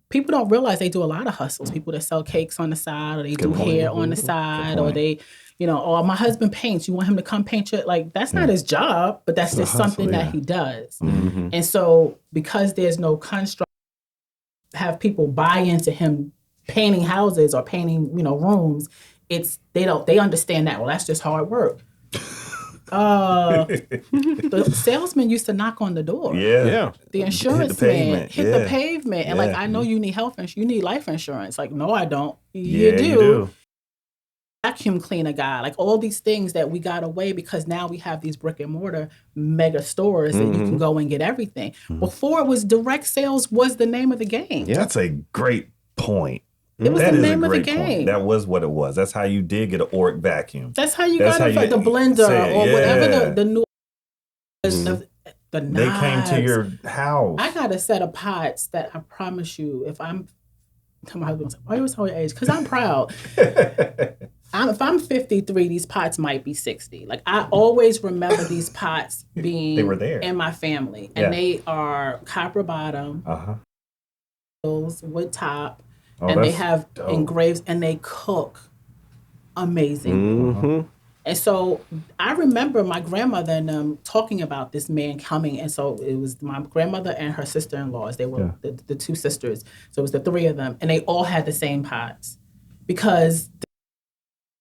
people don't realize they do a lot of hustles. People that sell cakes on the side, or they do hair on the side, or they, or my husband paints. You want him to come paint your, like, that's not his job, but that's just something that he does. And so because there's no construct, have people buy into him painting houses or painting, rooms, they understand that, well, that's just hard work. The salesman used to knock on the door. Yeah. The insurance man hit the pavement. And I know you need health insurance. You need life insurance. Like, no, I don't. You do. Vacuum cleaner guy. All these things that we got away because now we have these brick and mortar mega stores that you can go and get everything. Before it was direct sales was the name of the game. Yeah, that's a great point. It was the name of the game. Point. That was what it was. That's how you did get an Oric vacuum. That's how you got it, the blender or whatever the new the they knives. came to your house. I got a set of pots that I promise you, if I'm, my husband was like, why you always tell your age? Because I'm proud. If I'm 53, these pots might be 60. I always remember these pots being they were there in my family, and they are copper bottom, wood top. And they have engraves, and they cook amazing. And so I remember my grandmother and them talking about this man coming. And so it was my grandmother and her sister-in-laws. They were the two sisters. So it was the three of them. And they all had the same pots because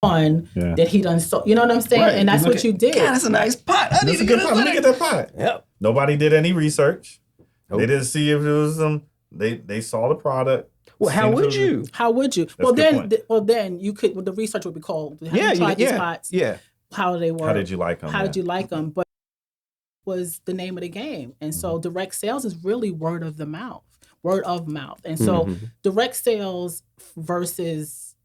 one that he done so, you know what I'm saying? Right. And that's what you did. God, that's a nice pot. That's a good pot. Let me get that pot. Yep. Nobody did any research. Nope. They didn't see if it was some. They saw the product. Well, how would you? Well, then you could. Well, the research would be called. Have you tried these pots? Yeah. How they work? How did you like them? How did you like them? But was the name of the game, and so direct sales is really word of mouth, and so direct sales versus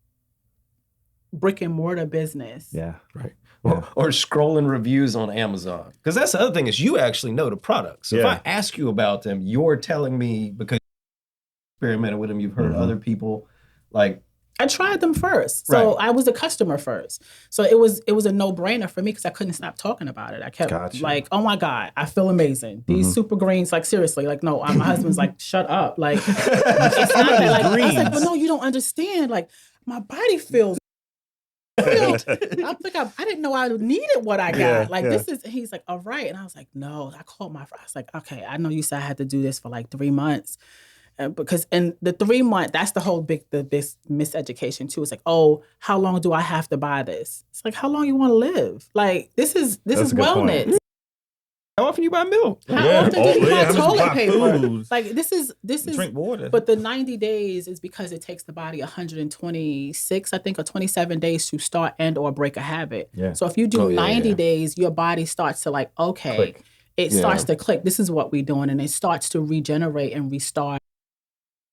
brick and mortar business. Yeah. Right. Or scrolling reviews on Amazon, because that's the other thing is you actually know the product. So if I ask you about them, you're telling me because experimented with them, you've heard other people I tried them first. So I was a customer first. So it was a no-brainer for me because I couldn't stop talking about it. I kept oh my God, I feel amazing. These super greens, seriously, no, my husband's shut up. It's not that, I was like, but no, you don't understand. My body feels I didn't know I needed what I got. This is, he's like, all right. And I was like, no, I called my friend. I was like, okay, I know you said I had to do this for 3 months. Because in the 3 month, that's the big miseducation too. It's oh, how long do I have to buy this? It's how long you want to live? This is wellness. Point. How often you buy milk? How often do you buy toilet paper? Foods. This is drink water. But the 90 days is because it takes the body 126, I think, or 27 days to start and or break a habit. Yeah. So if you do 90 days, your body starts to okay, click. It starts to click. This is what we're doing, and it starts to regenerate and restart.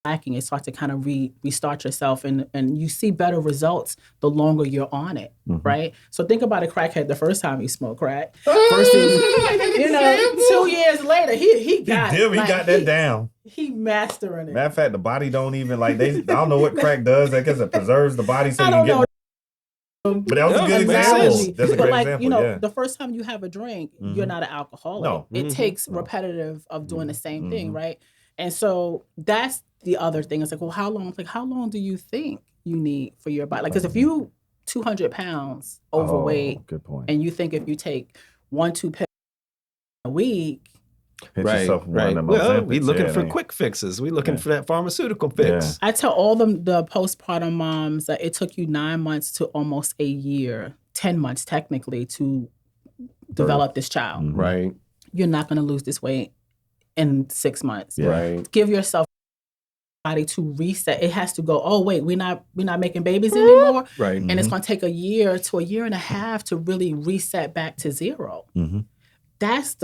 Lacking, it starts to kind of restart yourself, and you see better results the longer you're on it, right? So think about a crackhead the first time he smoked crack versus 2 years later he got it. He got that down. He mastering it. Matter of fact, the body don't even I don't know what crack does. I guess it preserves the body so you can get. But that was a good example. That's a great example. The first time you have a drink, you're not an alcoholic. No. It takes repetitive of doing the same thing, right? And so that's the other thing. It's well, how long? How long do you think you need for your body? Because if you 200 pounds overweight, good point. And you think if you take 1-2 pills a week, right. Well, we looking for quick fixes. We looking for that pharmaceutical fix. I tell all the postpartum moms that it took you 9 months to almost a year, 10 months technically, to develop this child. Right. You're not going to lose this weight in 6 months. Yeah. Right. Give yourself body to reset. It has to go, oh wait, we're not making babies anymore. Right. And it's gonna take a year to a year and a half to really reset back to zero. That's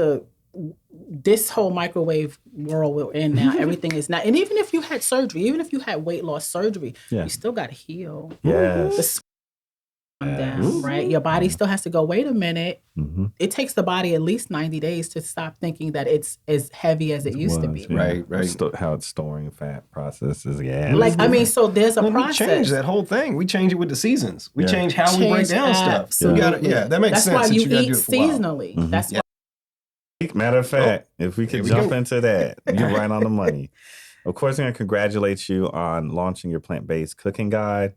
this whole microwave world we're in now. Everything is not, and even if you had surgery, even if you had weight loss surgery, you still gotta heal. Yes. Down, right? Your body still has to go, wait a minute. It takes the body at least 90 days to stop thinking that it's as heavy as it used to be. Right. How it's storing fat processes. So there's a process. We change that whole thing. We change it with the seasons. We change how we break down stuff. So that makes sense. That's why you eat seasonally. That's why Matter of fact, if we could jump into that, you're right on the money. Of course, I'm going to congratulate you on launching your plant-based cooking guide,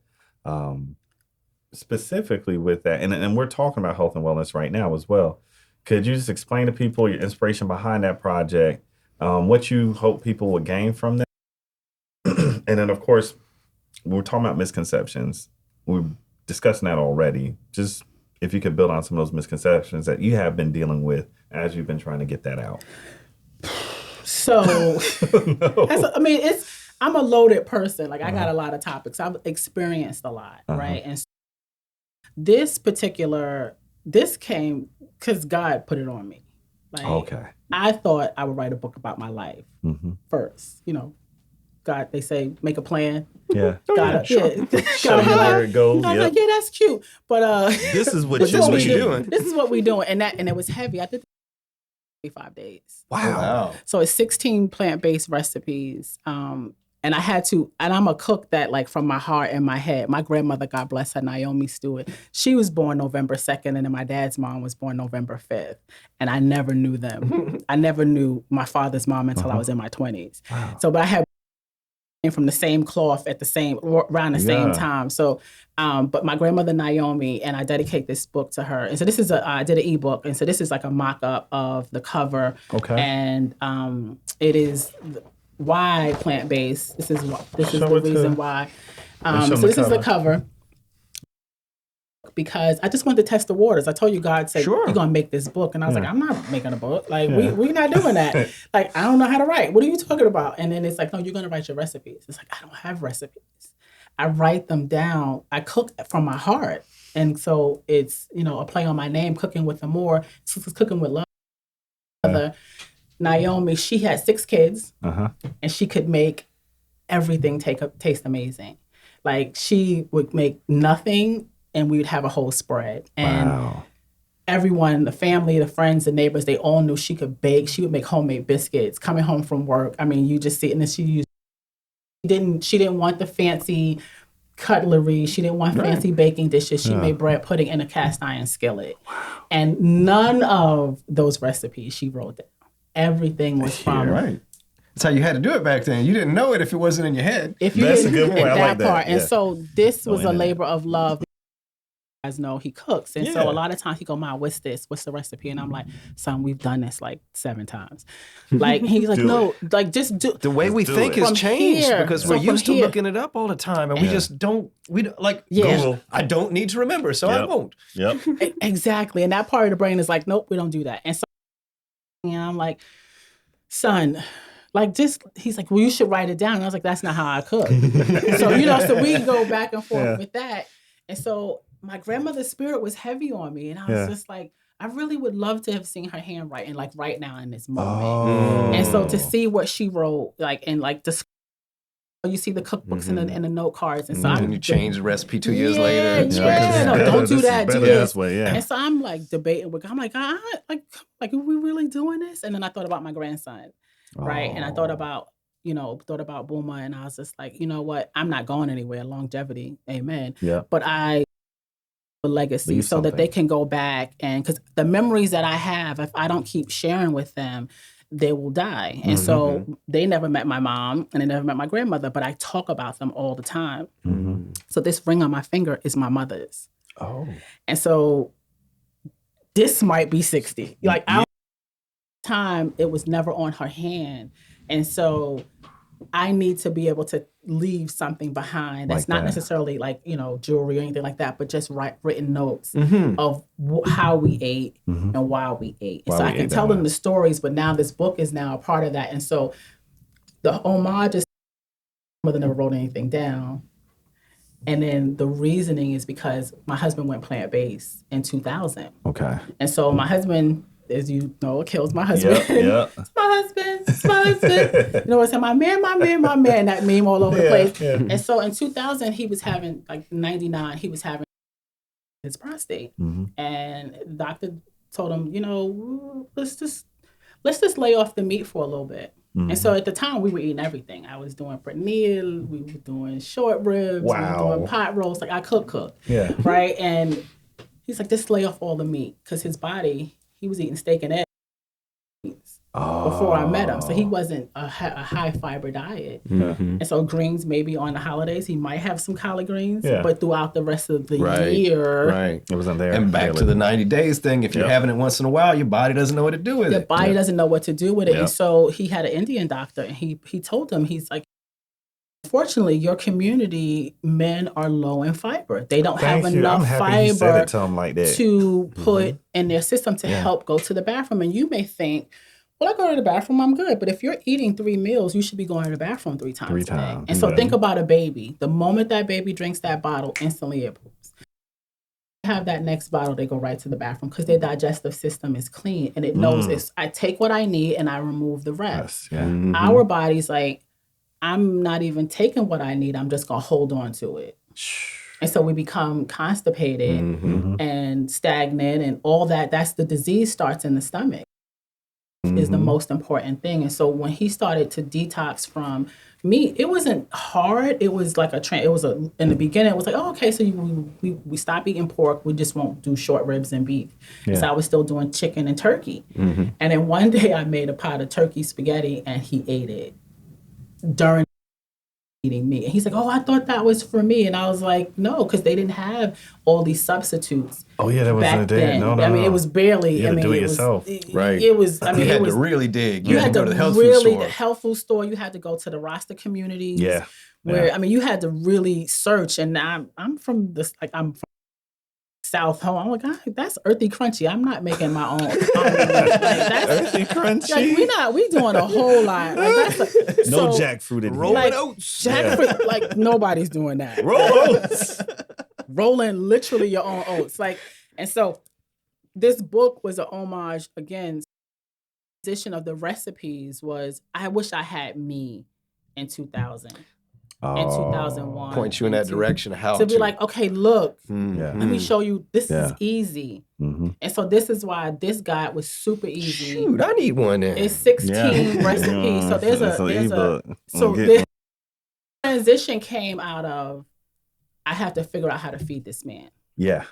specifically with that. And we're talking about health and wellness right now as well. Could you just explain to people your inspiration behind that project, what you hope people would gain from that? And then, of course, when we're talking about misconceptions, we're discussing that already. Just if you could build on some of those misconceptions that you have been dealing with as you've been trying to get that out. So, I'm a loaded person. Like, I got a lot of topics. I've experienced a lot, right? And so this came because God put it on me. Like, I thought I would write a book about my life first. You know, God, they say, make a plan. Yeah. Gotta Show you where it goes. I was like, yeah, that's cute. But this is what you're doing. This is what we're doing. And it was heavy. I did 5 days. Wow. So it's 16 plant-based recipes. And I had to, and I'm a cook that, like, from my heart and my head. My grandmother, God bless her, Naomi Stewart, she was born November 2nd, and then my dad's mom was born November 5th. And I never knew them. I never knew my father's mom until I was in my 20s. Wow. So, but I had from the same cloth around the same time. So, but my grandmother Naomi, and I dedicate this book to her. And so this is I did an ebook, and so this is like a mock-up of the cover. Okay. And it is why plant-based. This is the reason why. So this is the cover. Because I just wanted to test the waters. I told you, God said, you're going to make this book. And I was like, I'm not making a book. Like, we're not doing that. Like, I don't know how to write. What are you talking about? And then it's like, no, you're going to write your recipes. It's like, I don't have recipes. I write them down. I cook from my heart. And so it's, a play on my name, Cooking with Amor. So it's Cooking with Love. Naomi, she had 6 kids. And she could make everything taste amazing. Like, she would make nothing, and we would have a whole spread. And everyone, the family, the friends, the neighbors, they all knew she could bake. She would make homemade biscuits coming home from work. I mean, you just see it. And then she didn't want the fancy cutlery. She didn't want fancy baking dishes. She made bread pudding in a cast iron skillet. And none of those recipes she wrote down. Everything was from... That's how you had to do it back then. You didn't know it if it wasn't in your head. That's a good point. I like that. Part. And so this was a labor of love. Guys know he cooks, and so a lot of times he go, "Ma, what's this? What's the recipe?" And I'm like, "Son, we've done this like 7 times." Like he's like, "No, like just do." The way we think has changed because we're used to looking it up all the time, and we just don't. We don't, like Google. I don't need to remember, so I won't. Yep. Exactly, and that part of the brain is like, "Nope, we don't do that." And so, I'm like, "Son." Like, he's like, well, you should write it down. And I was like, that's not how I cook. So we go back and forth with that. And so my grandmother's spirit was heavy on me. And I was just like, I really would love to have seen her handwriting, like right now in this moment. And so to see what she wrote, like, and like, you see the cookbooks and the note cards. And so and you change the recipe 2 years later. No, don't do that. Do this way, And so I'm like debating with, I'm like, are we really doing this? And then I thought about my grandson. Right. And I thought about Boomer, and I was just like, you know what? I'm not going anywhere. Longevity. Amen. Yeah. But a legacy so that they can go back, and because the memories that I have, if I don't keep sharing with them, they will die. And so they never met my mom and they never met my grandmother, but I talk about them all the time. So this ring on my finger is my mother's. And so this might be 60. Like, time it was never on her hand, and so I need to be able to leave something behind that's not necessarily like jewelry or anything like that, but just written notes of how we ate and why we ate. So I can tell them the stories, but now this book is now a part of that. And so the homage is mother never wrote anything down, and then the reasoning is because my husband went plant-based in 2000. And so my husband, as you know, it kills my husband. It's my husband. I said, my man, that meme all over the place. And so in 2000, he was having, like 99, he was having his prostate. And the doctor told him, let's just lay off the meat for a little bit. And so at the time, we were eating everything. I was doing pernil, we were doing short ribs, we were doing pot roast. Like, I cook. Right? And he's like, just lay off all the meat, because his body, he was eating steak and eggs. before I met him. So he wasn't a high fiber diet. And so greens, maybe on the holidays, he might have some collard greens, but throughout the rest of the year, it wasn't there. And back to the 90 days thing, if you're having it once in a while, your body doesn't know what to do with it. Your body doesn't know what to do with it. And so he had an Indian doctor, and he told him, he's like, unfortunately, your community, men are low in fiber. They don't have enough fiber to put in their system to help go to the bathroom. And you may think, well, I go to the bathroom, I'm good. But if you're eating 3 meals, you should be going to the bathroom 3 times a day. And so think about a baby. The moment that baby drinks that bottle, instantly it poops. Have that next bottle, they go right to the bathroom because their digestive system is clean and it knows I take what I need and I remove the rest. Our body's like, I'm not even taking what I need. I'm just going to hold on to it. And so we become constipated and stagnant and all that. That's the disease starts in the stomach is the most important thing. And so when he started to detox from meat, it wasn't hard. It was like in the beginning, it was like, oh, okay, so we stop eating pork. We just won't do short ribs and beef. So I was still doing chicken and turkey. And then one day I made a pot of turkey spaghetti and he ate it during eating meat. And he's like, oh, I thought that was for me. And I was like, no, because they didn't have all these substitutes. Oh, yeah, that wasn't a day. No. It was barely. You had to do it yourself. Right. It was, you had to really dig. You had to go to the health food store. The health food store. You had to go to the roster communities. Yeah. Where, you had to really search. And I'm from South home. I'm like, that's earthy crunchy. I'm not making my own. That's earthy crunchy. Like, we doing a whole lot. Like, no jackfruit in here. Oats. Jackfruit, like nobody's doing that. Roll oats. Rolling literally your own oats. And so this book was an homage again. The position of the recipes was, I wish I had me in 2000. In 2001. Point you in that direction. How to be like, okay, look, let me show you. This is easy. And so this is why this guide was super easy. Shoot, I need one then. It's 16 recipes. So this transition came out of, I have to figure out how to feed this man. Yeah.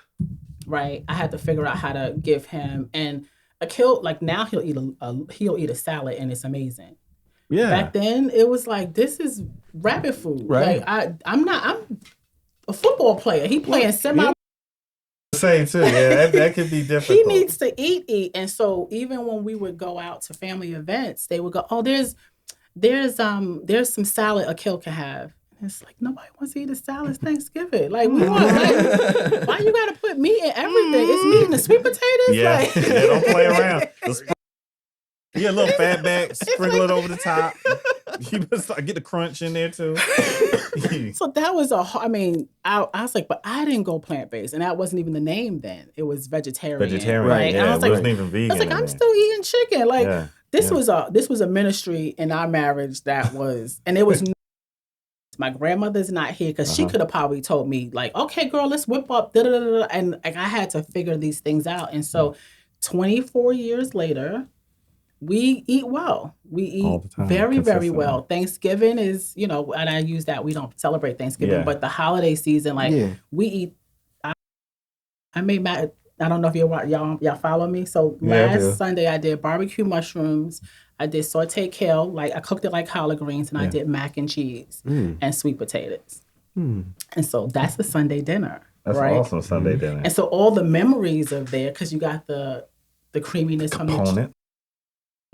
Right? I had to figure out how to give him, and now he'll eat a salad and it's amazing. Yeah. Back then, it was like, this is rabbit food. Right. Like, I'm a football player. He playing semi. Same too. Yeah, that could be difficult. He needs to eat. And so even when we would go out to family events, they would go, oh, there's some salad Akil can have. And it's like, nobody wants to eat a salad. It's Thanksgiving. Like, we want, why you got to put meat in everything? It's meat in the sweet potatoes? Yeah, don't play around. Yeah, a little fat back, sprinkle it over the top. You must get the crunch in there too. So that was I was like, but I didn't go plant-based, and that wasn't even the name then. It was vegetarian. Right? Yeah, and I was it wasn't even vegan. I was like, I'm still eating chicken. Like this was a ministry in our marriage that was, and it was. My grandmother's not here because she could have probably told me like, okay, girl, let's whip up, and like I had to figure these things out. And so, 24 years later. We eat well. We eat very, very well. Thanksgiving is, and I use that. We don't celebrate Thanksgiving, but the holiday season, we eat. I made I don't know if y'all follow me. So last Sunday I did barbecue mushrooms. I did sauteed kale, like I cooked it like collard greens, and I did mac and cheese and sweet potatoes. And so that's the Sunday dinner. That's awesome Sunday dinner. And so all the memories of there, because you got the creaminess from the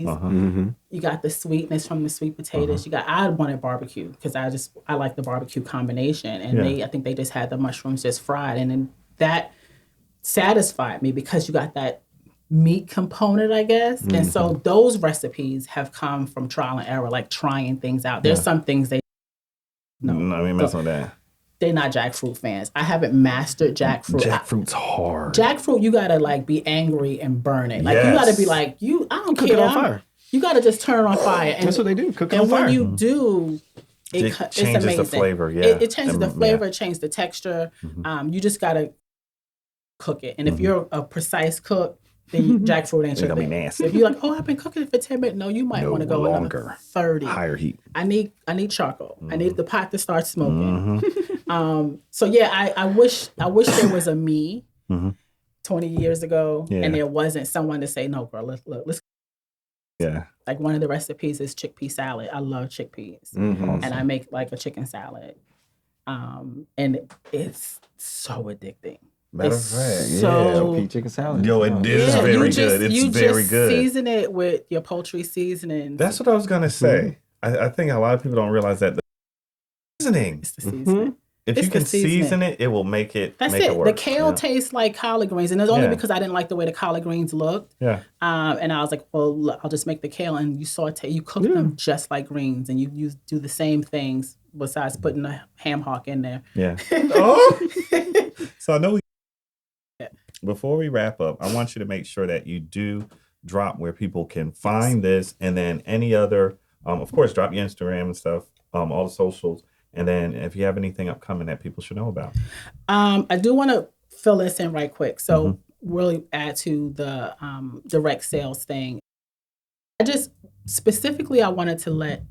you got the sweetness from the sweet potatoes. I wanted barbecue because I like the barbecue combination, and I think they just had the mushrooms just fried, and then that satisfied me because you got that meat component, I guess. And so those recipes have come from trial and error, like trying things out. There's some things they mess with that. They're not jackfruit fans. I haven't mastered jackfruit. Jackfruit's hard. Jackfruit, you gotta like be angry and burn it. Like you gotta be like, I don't care. Cook it on fire. You gotta just turn it on fire. And that's what they do. Cook it on fire. And when you do, it changes it's amazing. The flavor. Yeah, it changes the flavor. It changes the texture. You just gotta cook it. And if you're a precise cook, then jackfruit ain't your thing. Nasty. If you're like, I've been cooking it for 10 minutes, you might want to go longer. 30. Higher heat. I need charcoal. I need the pot to start smoking. So yeah, I wish there was a me 20 years ago, and there wasn't someone to say, no, girl, let's Yeah. Like one of the recipes is chickpea salad. I love chickpeas. Mm-hmm. And I make like a chicken salad. And it's so addicting. Matter of It's fact, so chickpea chicken salad. Yo, it is Yeah, very good. It's very good. Season it with your poultry seasonings. That's what I was gonna say. I think a lot of people don't realize that the seasoning. It's the seasoning. If you can season it, it will make it. That's make it. it work. The kale tastes like collard greens, and it's only Yeah. because I didn't like the way the collard greens looked. Yeah. And I was like, well, look, I'll just make the kale, and you saute, you cook them just like greens, and you do the same things besides putting a ham hock in there. Yeah. Oh. So I know. Before we wrap up, I want you to make sure that you do drop where people can find this, and then any other. Of course, drop your Instagram and stuff, all the socials. And then if you have anything upcoming that people should know about. I do want to fill this in right quick. So really add to the direct sales thing. I wanted to let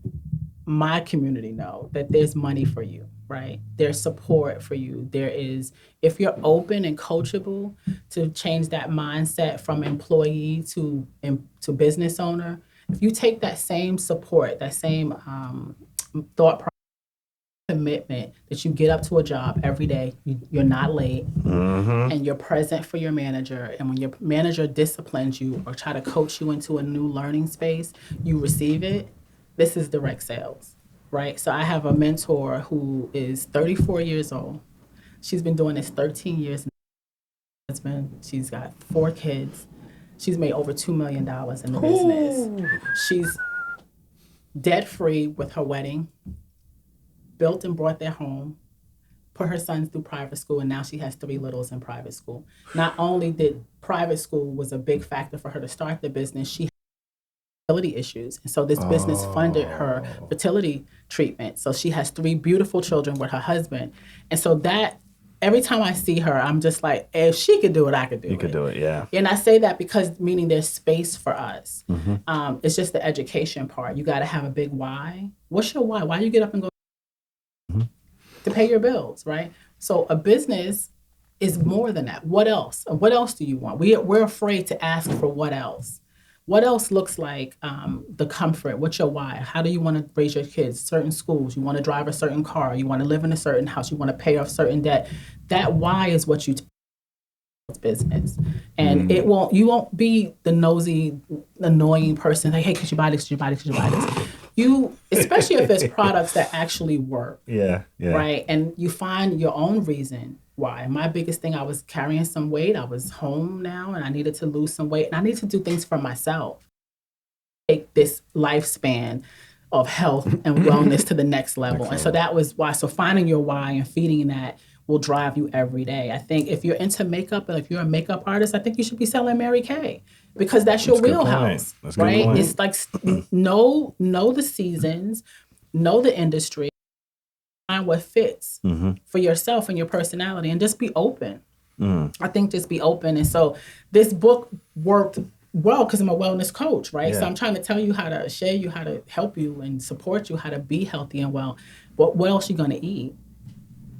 my community know that there's money for you, right? There's support for you. There is, if you're open and coachable to change that mindset from employee to business owner, if you take that same support, that same thought process, commitment that you get up to a job every day, you're not late, and you're present for your manager, and when your manager disciplines you or try to coach you into a new learning space, you receive it. This is direct sales, right? So I have a mentor who is 34 years old. She's been doing this 13 years. She's got 4 kids. She's made over $2 million in the business. She's debt-free with her wedding, built and brought their home, put her sons through private school, and now she has 3 littles in private school. Not only did private school was a big factor for her to start the business, she had fertility issues. And so this business funded her fertility treatment. So she has 3 beautiful children with her husband. And so that, every time I see her, I'm just like, if she could do it, I could do it. You could do it, yeah. And I say that because meaning there's space for us. It's just the education part. You got to have a big why. What's your why? Why do you get up and go to pay your bills, right? So a business is more than that. What else? What else do you want? We're afraid to ask for what else. What else looks like the comfort? What's your why? How do you want to raise your kids? Certain schools. You want to drive a certain car. You want to live in a certain house. You want to pay off certain debt. That why is what you business. And you won't be the nosy, annoying person. Like, hey, could you buy this? Could you buy this? Could you buy this? You, especially if it's products that actually work. Yeah. Right? And you find your own reason why. My biggest thing, I was carrying some weight. I was home now and I needed to lose some weight. And I needed to do things for myself. Take this lifespan of health and wellness to the next level. Excellent. And so that was why. So finding your why and feeding that will drive you every day. I think if you're into makeup and if you're a makeup artist, I think you should be selling Mary Kay because that's your wheelhouse, right? It's like know the seasons, know the industry, find what fits for yourself and your personality, and just be open. I think just be open. And so this book worked well because I'm a wellness coach, right? Yeah. So I'm trying to tell you how to share you, how to help you and support you, how to be healthy and well. But what else you going to eat?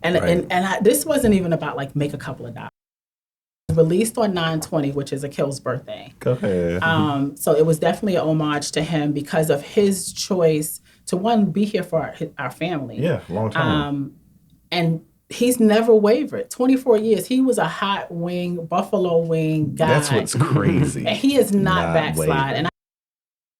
And this wasn't even about like make a couple of dollars. It was released on 9/20, which is Akil's birthday. Go ahead. So it was definitely an homage to him because of his choice to, one, be here for our family. Yeah, long time. And he's never wavered. 24 years. He was a hot wing, buffalo wing guy. That's what's crazy. And he is not backslide.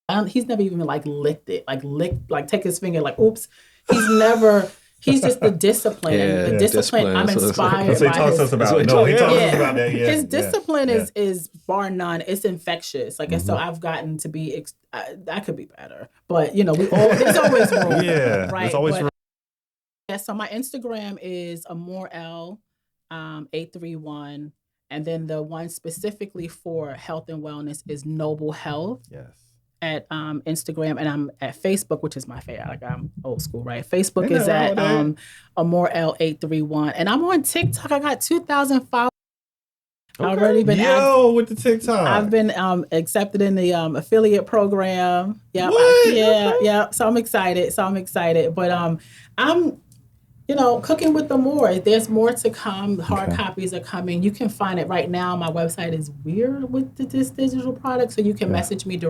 And he's never even like licked it, like take his finger, like, oops. He's never. He's just the discipline. Yeah, the discipline. I'm inspired by his. He talks about that. Yeah. His discipline is bar none. It's infectious. Like, and so I've gotten to be. I could be better, but there's always room. Yeah, right. There's always room. Yeah. So my Instagram is Amor 831, and then the one specifically for health and wellness is Noble Health. Yes. At Instagram, and I'm at Facebook, which is my favorite. Like, I'm old school, right? Facebook is at Amor 831, and I'm on TikTok. I got 2,000 followers. Okay. I've already been with the TikTok. I've been accepted in the affiliate program. Yeah, yeah. So I'm excited. But I'm cooking with Amor. There's more to come. Hard copies are coming. You can find it right now. My website is weird with this digital product, so you can message me directly.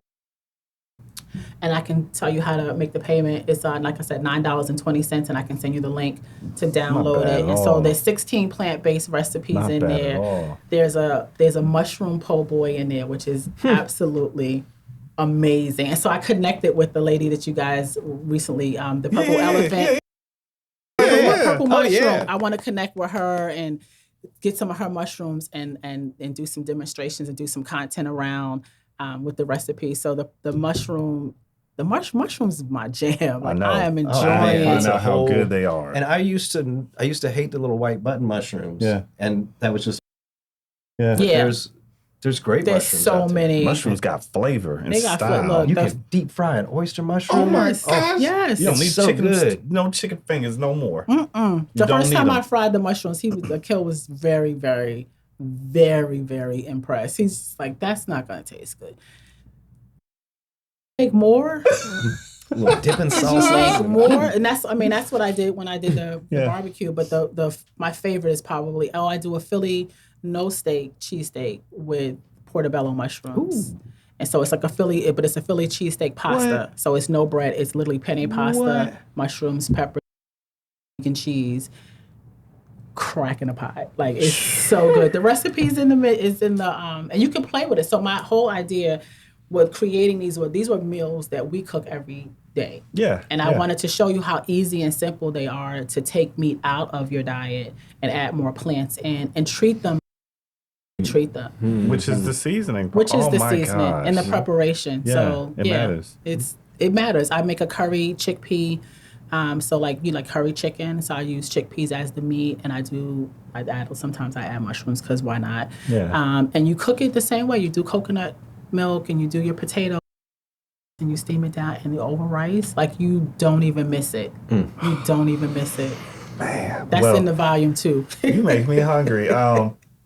and I can tell you how to make the payment. It's like I said, $9.20, and I can send you the link to download it. And so there's 16 plant-based recipes in there. There's a mushroom po' boy in there, which is absolutely amazing. And so I connected with the lady that you guys recently, the purple elephant. Purple mushroom. I want to connect with her and get some of her mushrooms and do some demonstrations and do some content around with the recipe. So the mushrooms is my jam. Like, I am enjoying. Find out how good they are. And I used to hate the little white button mushrooms. Yeah, and that was just There's great mushrooms. There's so many. Mushrooms got flavor and style. You can deep fry an oyster mushroom. Oh my gosh! Yes, you don't need so chicken. Good. No chicken fingers no more. The first time I fried the mushrooms, the kill was very, very, very, very impressed. He's just like, that's not gonna taste good. Make more. Dip in sauce. Make more, and that's what I did when I did the barbecue. But my favorite is probably I do a Philly no-steak cheesesteak with portobello mushrooms. Ooh. And so it's like but it's a Philly cheesesteak pasta. What? So it's no bread. It's literally penne pasta, mushrooms, pepper, and cheese. Crack in a pot. Like, it's so good. The recipe's in the and you can play with it. So my whole idea with creating these were meals that we cook every day. Yeah. And I wanted to show you how easy and simple they are to take meat out of your diet and add more plants in and treat them. Which is the seasoning. Which is the seasoning and the preparation. Yeah, so it matters. It matters. I make a curry chickpea. So like you like curry chicken. So I use chickpeas as the meat, and sometimes I add mushrooms because why not? Yeah. And you cook it the same way. You do coconut milk and you do your potato and you steam it down in the over rice. Like, you don't even miss it. You don't even miss it. Man, that's in the volume 2. You make me hungry.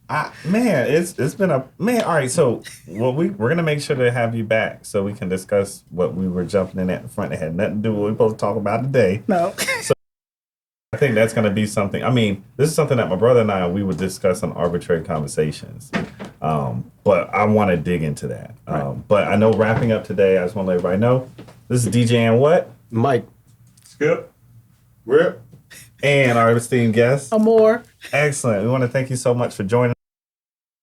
It's been a man. All right, so we're gonna make sure to have you back so we can discuss what we were jumping in at the front. It had nothing to do with what we're supposed to talk about today. No. So I think that's gonna be something. I mean, this is something that my brother and I we would discuss on Arbitrary Conversations. But I want to dig into that. But I know wrapping up today, I just want to let everybody know this is DJ and what? Mike. Skip. Rip. And our esteemed guest, Amor. Excellent. We want to thank you so much for joining.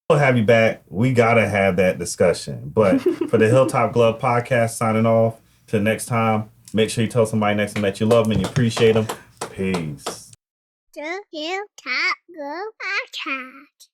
We'll have you back. We got to have that discussion. But for the Hilltop Glove Podcast, signing off. Till next time, make sure you tell somebody next time that you love them and you appreciate them. Peace. The Hilltop Glove Podcast.